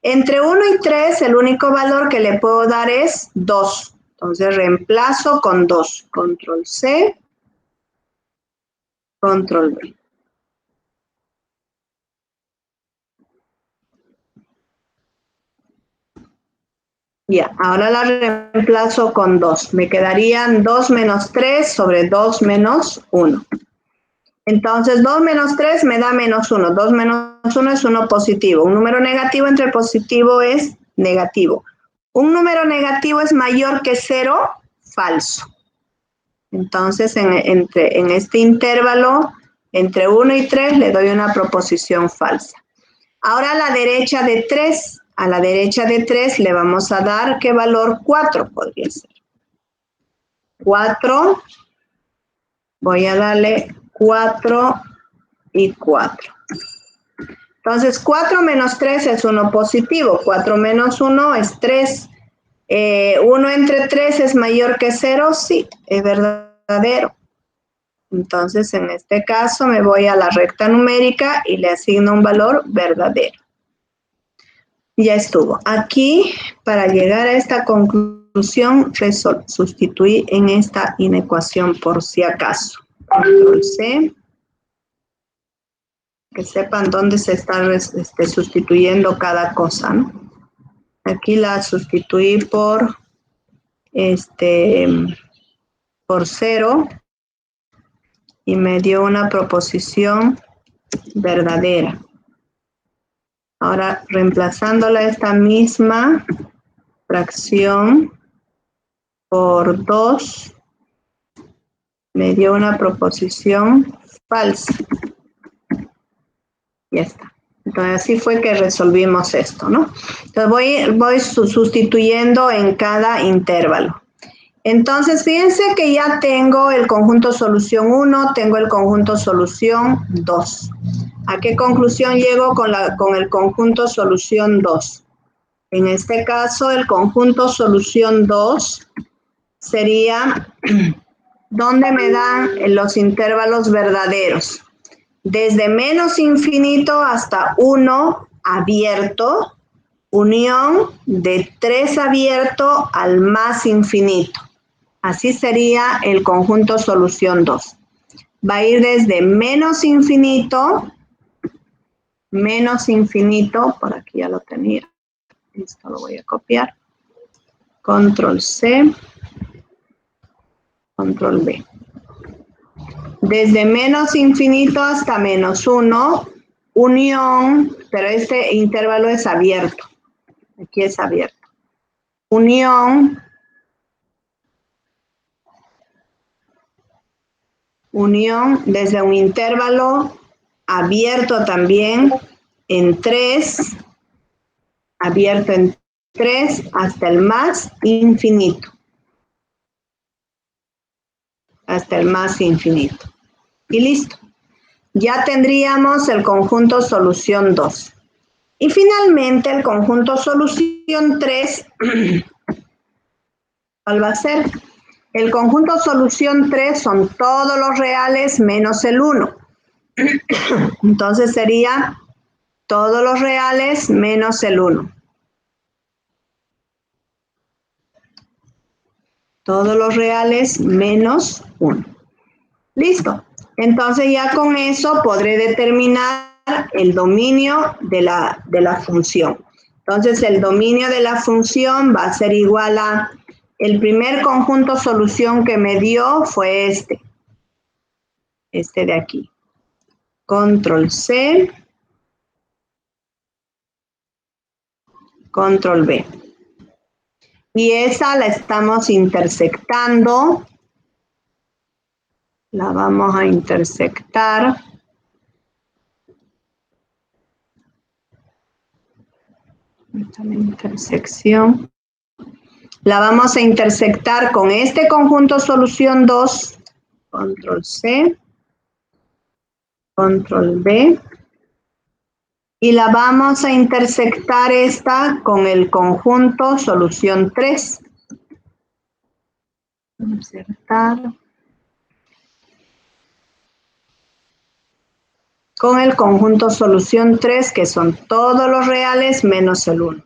Entre 1 y 3 el único valor que le puedo dar es 2. Entonces reemplazo con 2. Control C, Control V. Ya, ahora la reemplazo con 2. Me quedarían 2 menos 3 sobre 2 menos 1. Entonces 2 menos 3 me da menos 1. 2 menos 1 es 1 positivo. Un número negativo entre positivo es negativo. Un número negativo es mayor que 0, falso. Entonces en este intervalo entre 1 y 3 le doy una proposición falsa. Ahora a la derecha de 3. A la derecha de 3 le vamos a dar, ¿qué valor? 4 podría ser. 4, voy a darle 4 y 4. Entonces 4 menos 3 es 1 positivo, 4 menos 1 es 3. 1 entre 3 es mayor que 0, sí, es verdadero. Entonces en este caso me voy a la recta numérica y le asigno un valor verdadero. Ya estuvo. Aquí, para llegar a esta conclusión, sustituí en esta inecuación por si acaso. Control C. Que sepan dónde se está sustituyendo cada cosa, ¿no? Aquí la sustituí por 0 y me dio una proposición verdadera. Ahora, reemplazándola esta misma fracción por 2, me dio una proposición falsa. Ya está. Entonces, así fue que resolvimos esto, ¿no? Entonces, voy sustituyendo en cada intervalo. Entonces, fíjense que ya tengo el conjunto solución 1, tengo el conjunto solución 2. ¿A qué conclusión llego con el conjunto solución 2? En este caso, el conjunto solución 2 sería donde me dan los intervalos verdaderos. Desde menos infinito hasta 1 abierto, unión de 3 abierto al más infinito. Así sería el conjunto solución 2. Va a ir desde menos infinito, por aquí ya lo tenía, esto lo voy a copiar, control C, control V. Desde menos infinito hasta menos 1, unión, pero este intervalo es abierto, aquí es abierto, unión desde un intervalo abierto también en 3, abierto en 3 hasta el más infinito. Hasta el más infinito. Y listo. Ya tendríamos el conjunto solución 2. Y finalmente el conjunto solución 3, ¿cuál va a ser? El conjunto solución 3 son todos los reales menos el 1. Entonces sería todos los reales menos el 1. Todos los reales menos 1. Listo. Entonces ya con eso podré determinar el dominio de la función. Entonces el dominio de la función va a ser igual a, el primer conjunto solución que me dio fue este de aquí. Control C, Control V. Y esa la estamos intersectando. La vamos a intersectar. Esta es la intersección. La vamos a intersectar con este conjunto solución 2, control C, control V, y la vamos a intersectar esta con el conjunto solución 3. Insertar con el conjunto solución 3, que son todos los reales menos el 1.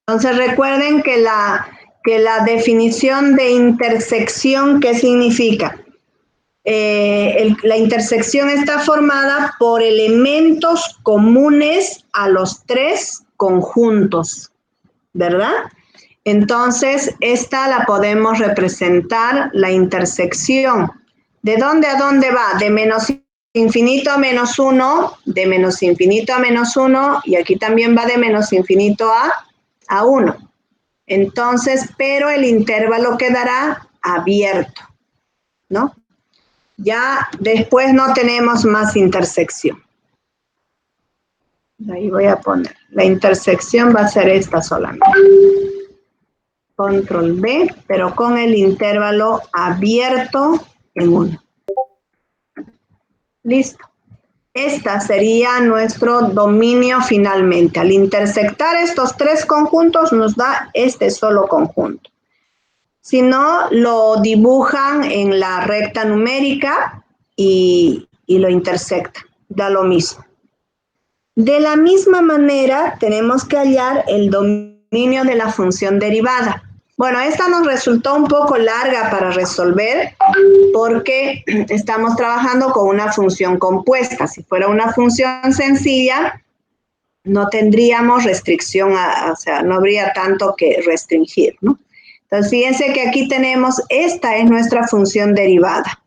Entonces recuerden que la definición de intersección, ¿qué significa? La intersección está formada por elementos comunes a los tres conjuntos, ¿verdad? Entonces, esta la podemos representar, la intersección. ¿De dónde a dónde va? De menos infinito a menos 1, de menos infinito a menos 1, y aquí también va de menos infinito a 1. Entonces, pero el intervalo quedará abierto, ¿no? Ya después no tenemos más intersección. Ahí voy a poner. La intersección va a ser esta solamente. Control B, pero con el intervalo abierto en 1. Listo. Esta sería nuestro dominio finalmente. Al intersectar estos tres conjuntos nos da este solo conjunto. Si no, lo dibujan en la recta numérica y lo intersectan. Da lo mismo. De la misma manera, tenemos que hallar el dominio de la función derivada. Bueno, esta nos resultó un poco larga para resolver porque estamos trabajando con una función compuesta. Si fuera una función sencilla, no tendríamos restricción, o sea, no habría tanto que restringir, ¿no? Entonces, fíjense que aquí tenemos, esta es nuestra función derivada.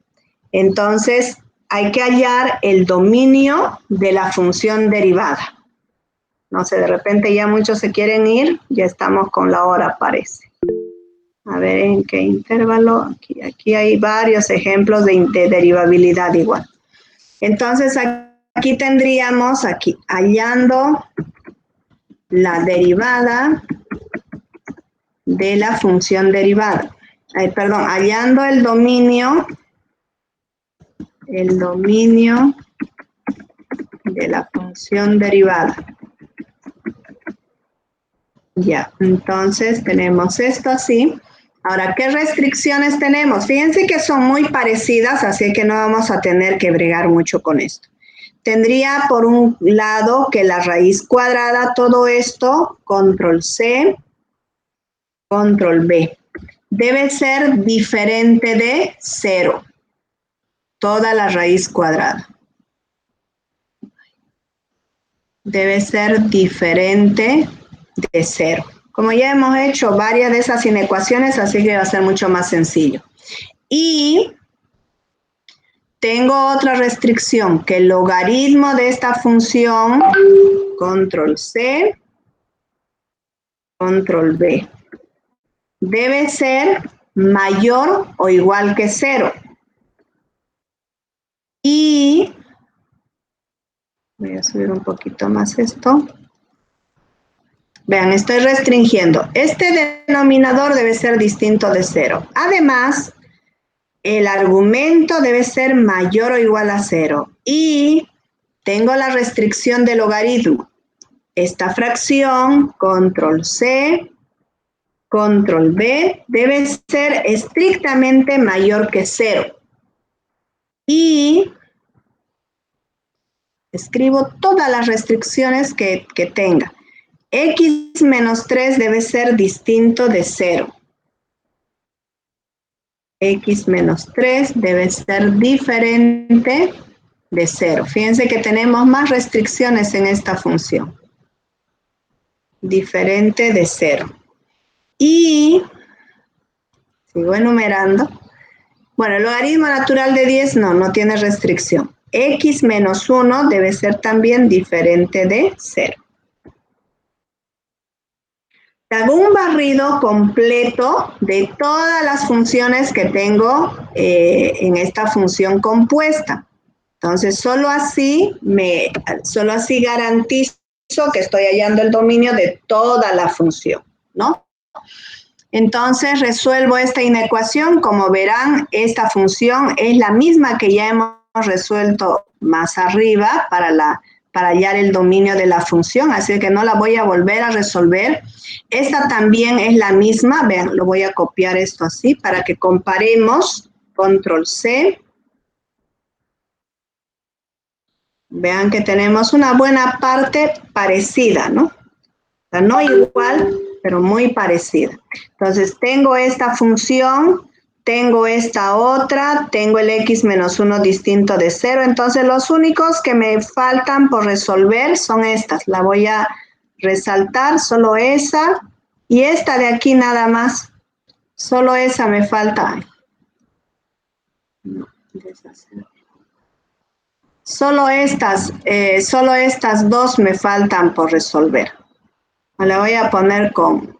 Entonces, hay que hallar el dominio de la función derivada. No sé, de repente ya muchos se quieren ir, ya estamos con la hora, parece. A ver en qué intervalo. Aquí hay varios ejemplos de derivabilidad igual. Entonces, aquí tendríamos, hallando la derivada de la función derivada. Hallando el dominio de la función derivada. Ya, entonces tenemos esto así. Ahora, ¿qué restricciones tenemos? Fíjense que son muy parecidas, así que no vamos a tener que bregar mucho con esto. Tendría por un lado que la raíz cuadrada, todo esto, control C, control B. Debe ser diferente de 0. Toda la raíz cuadrada. Debe ser diferente de 0. Como ya hemos hecho varias de esas inecuaciones, así que va a ser mucho más sencillo. Y tengo otra restricción, que el logaritmo de esta función, control C, control B, debe ser mayor o igual que 0. Y voy a subir un poquito más esto. Vean, estoy restringiendo. Este denominador debe ser distinto de 0. Además, el argumento debe ser mayor o igual a 0. Y tengo la restricción de logaritmo. Esta fracción, control C, control B, debe ser estrictamente mayor que 0. Y escribo todas las restricciones que tenga. X menos 3 debe ser distinto de 0. X menos 3 debe ser diferente de 0. Fíjense que tenemos más restricciones en esta función. Diferente de 0. Y, sigo enumerando. Bueno, el logaritmo natural de 10 no tiene restricción. X menos 1 debe ser también diferente de 0. Hago un barrido completo de todas las funciones que tengo en esta función compuesta. Entonces, solo así garantizo que estoy hallando el dominio de toda la función. ¿no? Entonces resuelvo esta inecuación. Como verán, esta función es la misma que ya hemos resuelto más arriba para hallar el dominio de la función, así que no la voy a volver a resolver. Esta también es la misma. Vean, lo voy a copiar esto así para que comparemos. Control C. Vean que tenemos una buena parte parecida, ¿no? O sea, no igual, pero muy parecida. Entonces, tengo esta función, tengo esta otra, tengo el x menos 1 distinto de 0. Entonces, los únicos que me faltan por resolver son estas. La voy a resaltar, solo esa. Y esta de aquí nada más. Solo esa me falta. No, deshacer. Solo estas dos me faltan por resolver. Le voy a poner con...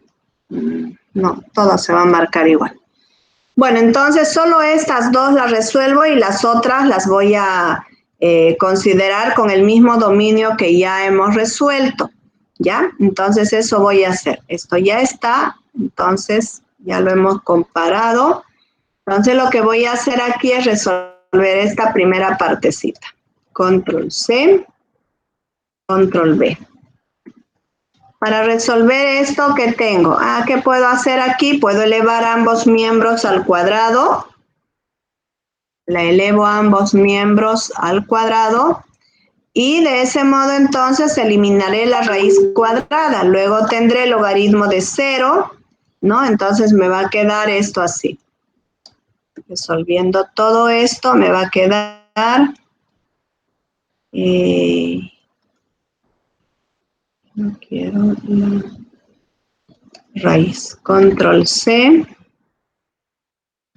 No, todas se van a marcar igual. Bueno, entonces solo estas dos las resuelvo y las otras las voy a considerar con el mismo dominio que ya hemos resuelto. ¿Ya? Entonces eso voy a hacer. Esto ya está, entonces ya lo hemos comparado. Entonces lo que voy a hacer aquí es resolver esta primera partecita. Control C, Control V. Para resolver esto, ¿qué tengo? ¿Qué puedo hacer aquí? Puedo elevar ambos miembros al cuadrado. La elevo ambos miembros al cuadrado. Y de ese modo, entonces, eliminaré la raíz cuadrada. Luego tendré el logaritmo de 0, ¿no? Entonces, me va a quedar esto así. Resolviendo todo esto, me va a quedar... no quiero la raíz. Control C,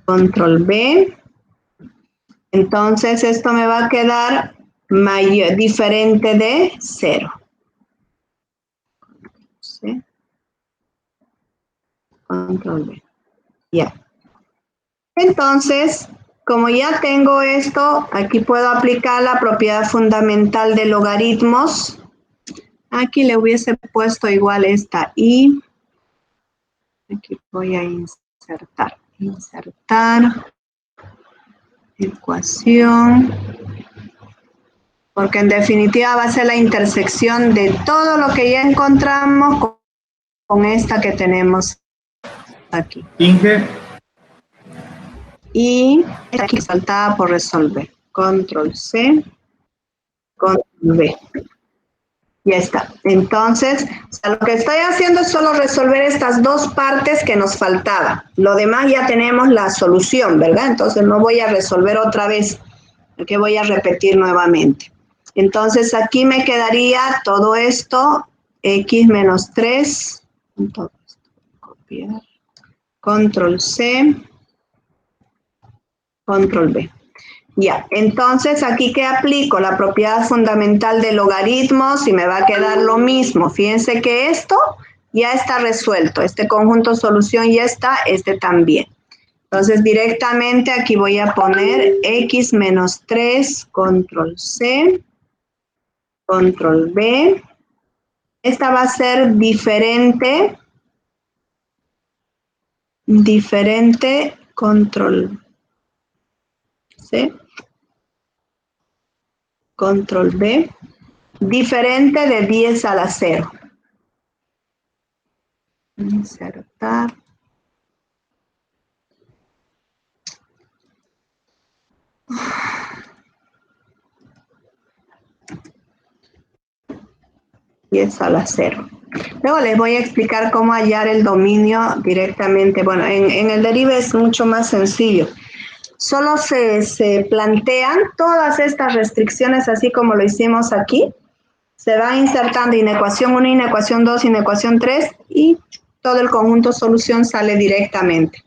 Control V. Entonces esto me va a quedar diferente de 0. ¿Sí? Control V. Ya. Entonces, como ya tengo esto, aquí puedo aplicar la propiedad fundamental de logaritmos. Aquí le hubiese puesto igual esta y. Aquí voy a insertar. Insertar. Ecuación. Porque en definitiva va a ser la intersección de todo lo que ya encontramos con esta que tenemos aquí. Inge. Y aquí faltaba por resolver. Control C, Control V. Ya está. Entonces, lo que estoy haciendo es solo resolver estas dos partes que nos faltaban. Lo demás ya tenemos la solución, ¿verdad? Entonces no voy a resolver otra vez, que voy a repetir nuevamente. Entonces aquí me quedaría todo esto, x menos 3, copiar, control C, control V. Ya, entonces aquí que aplico la propiedad fundamental de logaritmos y me va a quedar lo mismo. Fíjense que esto ya está resuelto, este conjunto solución ya está, este también. Entonces directamente aquí voy a poner x menos 3, control C, control V. Esta va a ser diferente, control C, control V, diferente de 10 a la 0. Insertar. Y es a la 0. Luego les voy a explicar cómo hallar el dominio directamente. Bueno, en el derive es mucho más sencillo. Solo se plantean todas estas restricciones así como lo hicimos aquí. Se va insertando inecuación 1, inecuación 2, inecuación 3 y todo el conjunto solución sale directamente.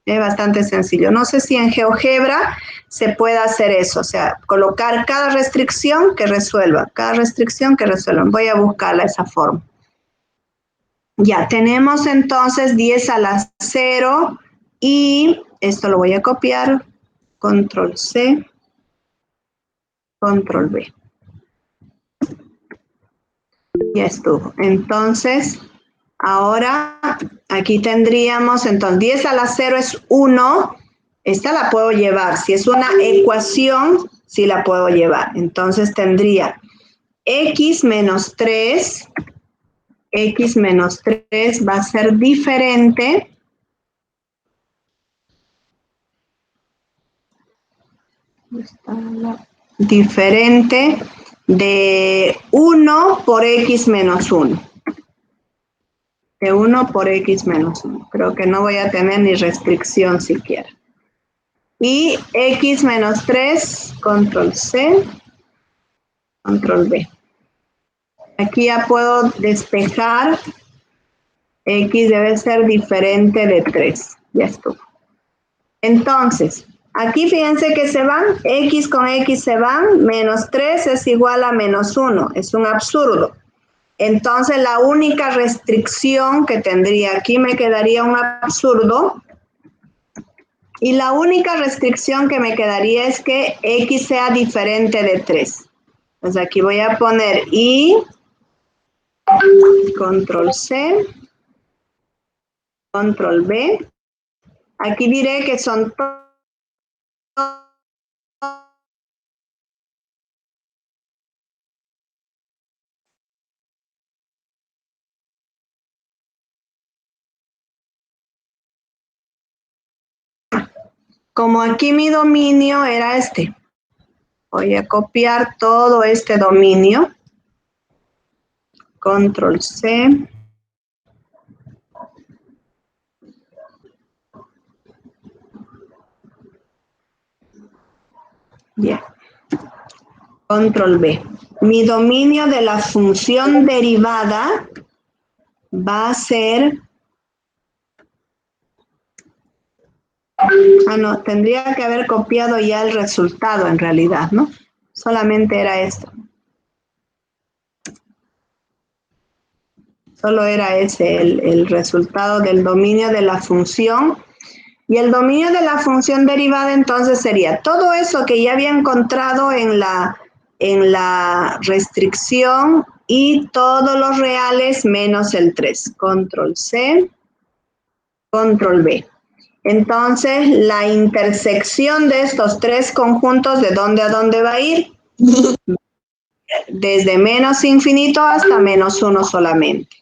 Es bastante sencillo. No sé si en GeoGebra se puede hacer eso, o sea, colocar cada restricción que resuelva, Voy a buscarla esa forma. Ya, tenemos entonces 10 a la 0 y esto lo voy a copiar, control C, control V. Ya estuvo. Entonces, Ahora, aquí tendríamos, entonces, 10 a la 0 es 1. Esta la puedo llevar. Si es una ecuación, sí la puedo llevar. Entonces, tendría x menos 3. X menos 3 va a ser diferente de 1 por x menos 1. De 1 por x menos 1. Creo que no voy a tener ni restricción siquiera. Y x menos 3, control C, control V. Aquí ya puedo despejar. X debe ser diferente de 3. Ya estuvo. Entonces, aquí fíjense que se van, x con x se van, menos 3 es igual a menos 1. Es un absurdo. Entonces, la única restricción que tendría aquí me quedaría un absurdo. Y la única restricción que me quedaría es que x sea diferente de 3. Entonces, aquí voy a poner y, control C, control V. Aquí diré que son como aquí mi dominio era este. Voy a copiar todo este dominio. Control C. Bien. Control V. Mi dominio de la función derivada va a ser... Ah, no, tendría que haber copiado ya el resultado en realidad, ¿no? Solamente era esto. Solo era ese, el resultado del dominio de la función. Y el dominio de la función derivada entonces sería todo eso que ya había encontrado en la restricción y todos los reales menos el 3. Control C, control V. Entonces, la intersección de estos tres conjuntos, ¿de dónde a dónde va a ir? Desde menos infinito hasta menos 1 solamente.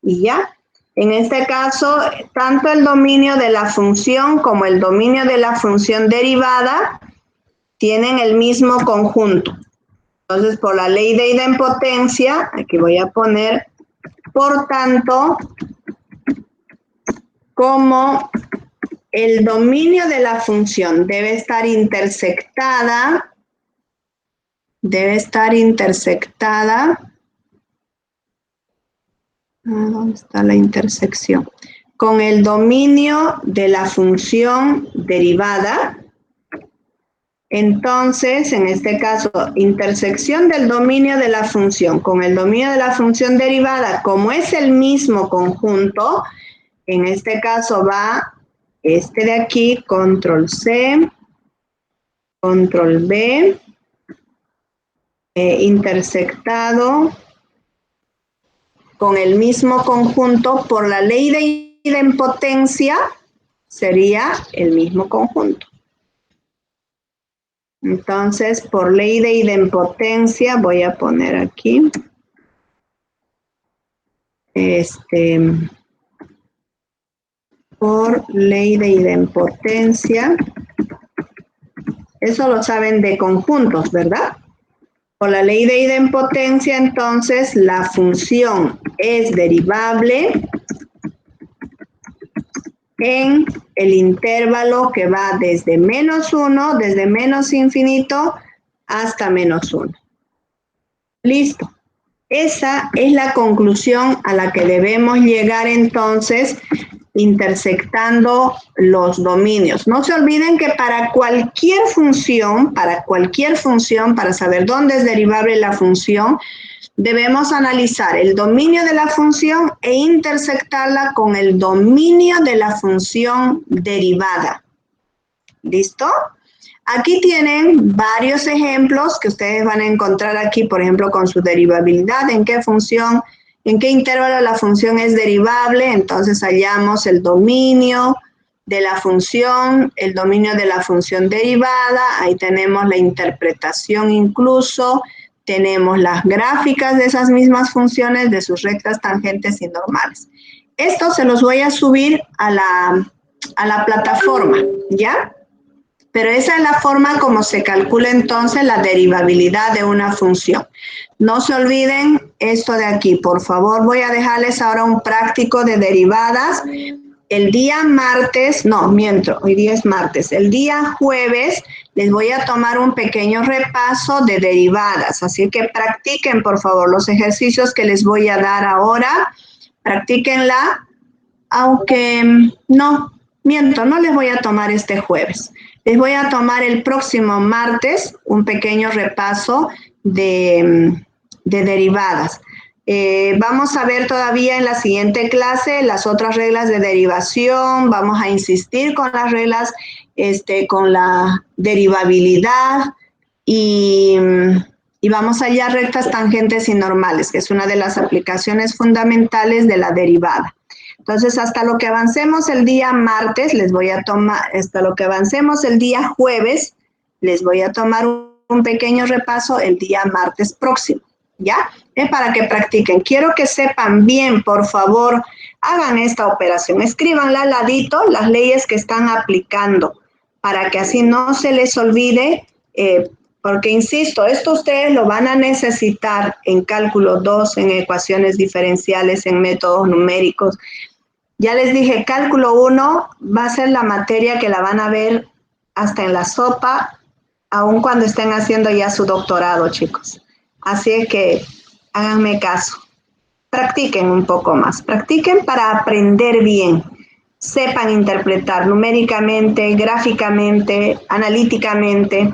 Y ya. En este caso, tanto el dominio de la función como el dominio de la función derivada tienen el mismo conjunto. Entonces, por la ley de idempotencia, aquí voy a poner, por tanto, como el dominio de la función debe estar intersectada, ¿dónde está la intersección? Con el dominio de la función derivada. Entonces, en este caso, intersección del dominio de la función con el dominio de la función derivada, como es el mismo conjunto, en este caso va este de aquí, control C, control V, intersectado con el mismo conjunto por la ley de idempotencia, sería el mismo conjunto. Entonces, por ley de idempotencia, voy a poner aquí, por ley de idempotencia, eso lo saben de conjuntos, ¿verdad? Por la ley de idempotencia, entonces, la función es derivable en el intervalo que va desde menos 1, desde menos infinito hasta menos 1. Listo. Esa es la conclusión a la que debemos llegar entonces intersectando los dominios. No se olviden que para cualquier función, para saber dónde es derivable la función, debemos analizar el dominio de la función e intersectarla con el dominio de la función derivada. ¿Listo? Aquí tienen varios ejemplos que ustedes van a encontrar aquí, por ejemplo, con su derivabilidad, en qué función ¿En qué intervalo la función es derivable? Entonces hallamos el dominio de la función, el dominio de la función derivada, ahí tenemos la interpretación incluso, tenemos las gráficas de esas mismas funciones, de sus rectas, tangentes y normales. Esto se los voy a subir a la plataforma, ¿ya? Pero esa es la forma como se calcula entonces la derivabilidad de una función. No se olviden esto de aquí, por favor. Voy a dejarles ahora un práctico de derivadas. El día martes, no, miento, hoy día es martes. El día jueves les voy a tomar un pequeño repaso de derivadas. Así que practiquen, por favor, los ejercicios que les voy a dar ahora. Practíquenla, aunque no, miento, no les voy a tomar este jueves. Les voy a tomar el próximo martes un pequeño repaso de derivadas. Vamos a ver todavía en la siguiente clase las otras reglas de derivación. Vamos a insistir con las reglas, con la derivabilidad y vamos a hallar rectas, tangentes y normales, que es una de las aplicaciones fundamentales de la derivada. Entonces, hasta lo que avancemos el día martes, les voy a tomar, hasta lo que avancemos el día jueves, les voy a tomar un pequeño repaso el día martes próximo, ¿ya? Para que practiquen. Quiero que sepan bien, por favor, hagan esta operación. Escríbanla al ladito, las leyes que están aplicando, para que así no se les olvide, porque insisto, esto ustedes lo van a necesitar en cálculo 2, en ecuaciones diferenciales, en métodos numéricos. Ya les dije, cálculo 1 va a ser la materia que la van a ver hasta en la sopa, aun cuando estén haciendo ya su doctorado, chicos. Así es que háganme caso. Practiquen un poco más. Practiquen para aprender bien. Sepan interpretar numéricamente, gráficamente, analíticamente.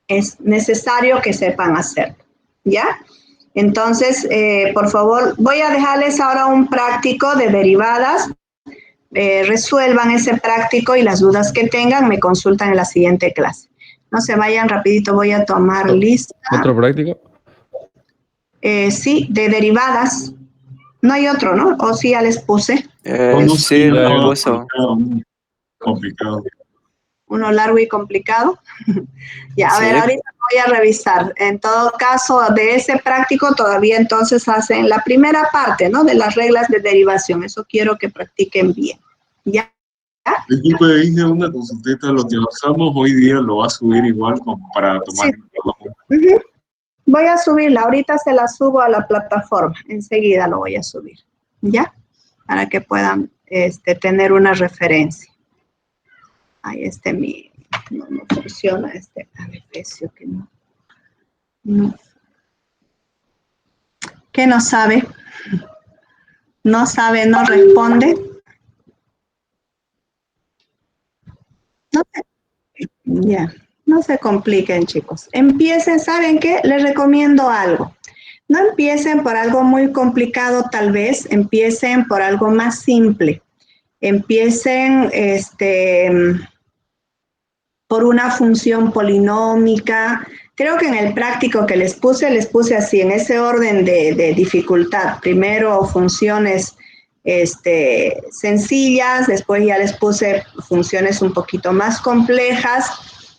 Es necesario que sepan hacerlo, ¿ya? Entonces, por favor, voy a dejarles ahora un práctico de derivadas. Resuelvan ese práctico y las dudas que tengan me consultan en la siguiente clase. No se vayan, rapidito voy a tomar lista. ¿Otro práctico? Sí, de derivadas. No hay otro, ¿no? O sí, ya les puse. Sí, lo puso. Complicado. Uno largo y complicado. Ya, a Sí. ver, ahorita voy a revisar. En todo caso, de ese práctico todavía entonces hacen la primera parte, ¿no? De las reglas de derivación. Eso quiero que practiquen bien. ¿Ya? Disculpe, hice una consultita. Lo que usamos hoy día lo va a subir igual como para tomar. Sí. Voy a subirla. Ahorita se la subo a la plataforma. Enseguida lo voy a subir. ¿Ya? Para que puedan tener una referencia. Ahí no funciona precio que no. ¿Qué no sabe? No sabe, no responde. Ya, no se compliquen, chicos. Empiecen, ¿saben qué? Les recomiendo algo. No empiecen por algo muy complicado, tal vez. Empiecen por algo más simple. Empiecen, por una función polinómica. Creo que en el práctico que les puse así, en ese orden de dificultad. Primero funciones sencillas, después ya les puse funciones un poquito más complejas.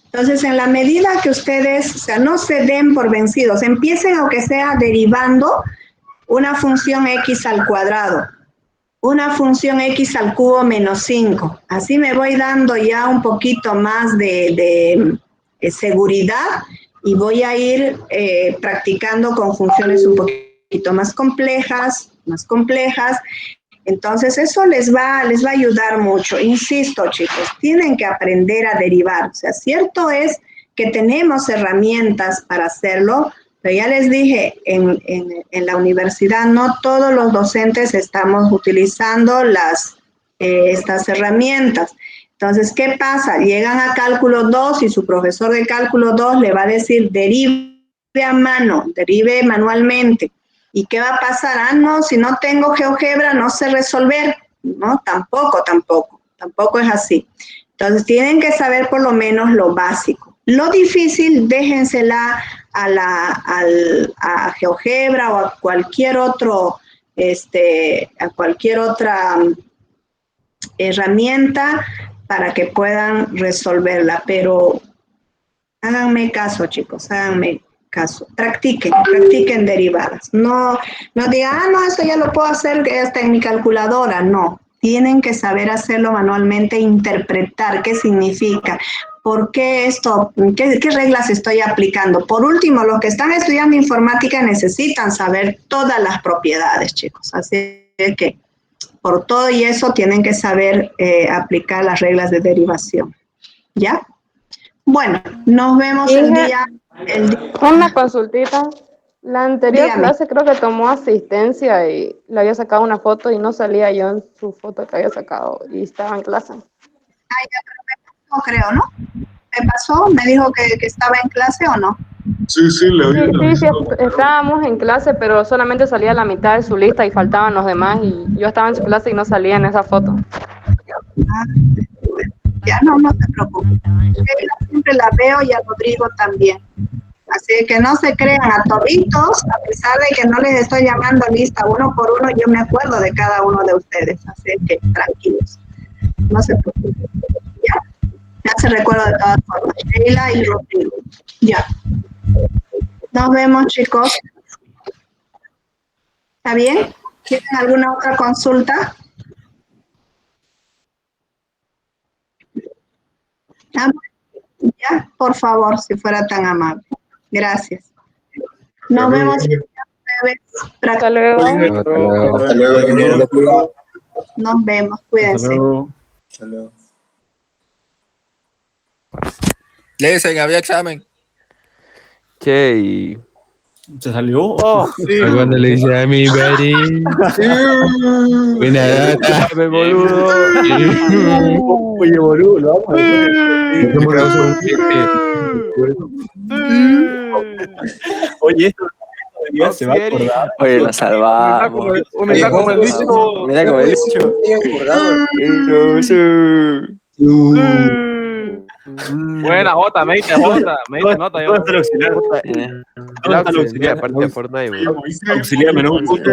Entonces, en la medida que ustedes, o sea, no se den por vencidos, empiecen aunque sea derivando una función x al cuadrado, una función x al cubo menos 5. Así me voy dando ya un poquito más de seguridad y voy a ir practicando con funciones un poquito más complejas. Entonces, eso les va a ayudar mucho. Insisto, chicos, tienen que aprender a derivar. O sea, cierto es que tenemos herramientas para hacerlo, pero ya les dije, en la universidad no todos los docentes estamos utilizando estas herramientas. Entonces, ¿qué pasa? Llegan a cálculo 2 y su profesor de cálculo 2 le va a decir, derive a mano, derive manualmente. ¿Y qué va a pasar? Ah, no, si no tengo GeoGebra no sé resolver. No, tampoco es así. Entonces, tienen que saber por lo menos lo básico. Lo difícil, déjensela a GeoGebra o a cualquier otro, a cualquier otra herramienta para que puedan resolverla. Pero háganme caso, chicos, háganme caso. Practiquen derivadas. No digan, no, esto ya lo puedo hacer hasta en mi calculadora. No, tienen que saber hacerlo manualmente, interpretar qué significa. ¿Por qué esto? ¿Qué reglas estoy aplicando? Por último, los que están estudiando informática necesitan saber todas las propiedades, chicos. Así que por todo y eso tienen que saber aplicar las reglas de derivación. ¿Ya? Bueno, nos vemos el día. Una consultita. La anterior Dígame. clase creo que tomó asistencia y le había sacado una foto y no salía yo en su foto que había sacado y estaba en clase. No creo, ¿no? ¿Me pasó? ¿Me dijo que estaba en clase o no? Sí, le oí. Sí, estábamos en clase, pero solamente salía la mitad de su lista y faltaban los demás y yo estaba en su clase y no salía en esa foto. Ya no se preocupe. Yo siempre la veo y a Rodrigo también. Así que no se crean a toditos, a pesar de que no les estoy llamando lista uno por uno, yo me acuerdo de cada uno de ustedes. Así que tranquilos. No se preocupen. Ya se recuerda de todas formas. Sheila y Rodrigo. Ya. Nos vemos, chicos. ¿Está bien? ¿Tienen alguna otra consulta? Ya, por favor, si fuera tan amable. Gracias. Nos vemos el jueves. Hasta luego. Hasta luego. Nos vemos. Cuídense. Hasta luego. Le dicen, había examen. Che, ¿Se salió? oh, sí. Cuando le dice a mi buddy. Buena data. Me boludo. Oye, boludo, lo vamos a Oye, esto día se va a acordar. Oye, la salvamos. Humildad como el bicho. Mira como el bicho. Buena, Jota, me dice nota. ¿Dónde está el auxiliar? ¿Dónde está el auxiliar? Aparte de Fortnite, Auxiliar menos un punto.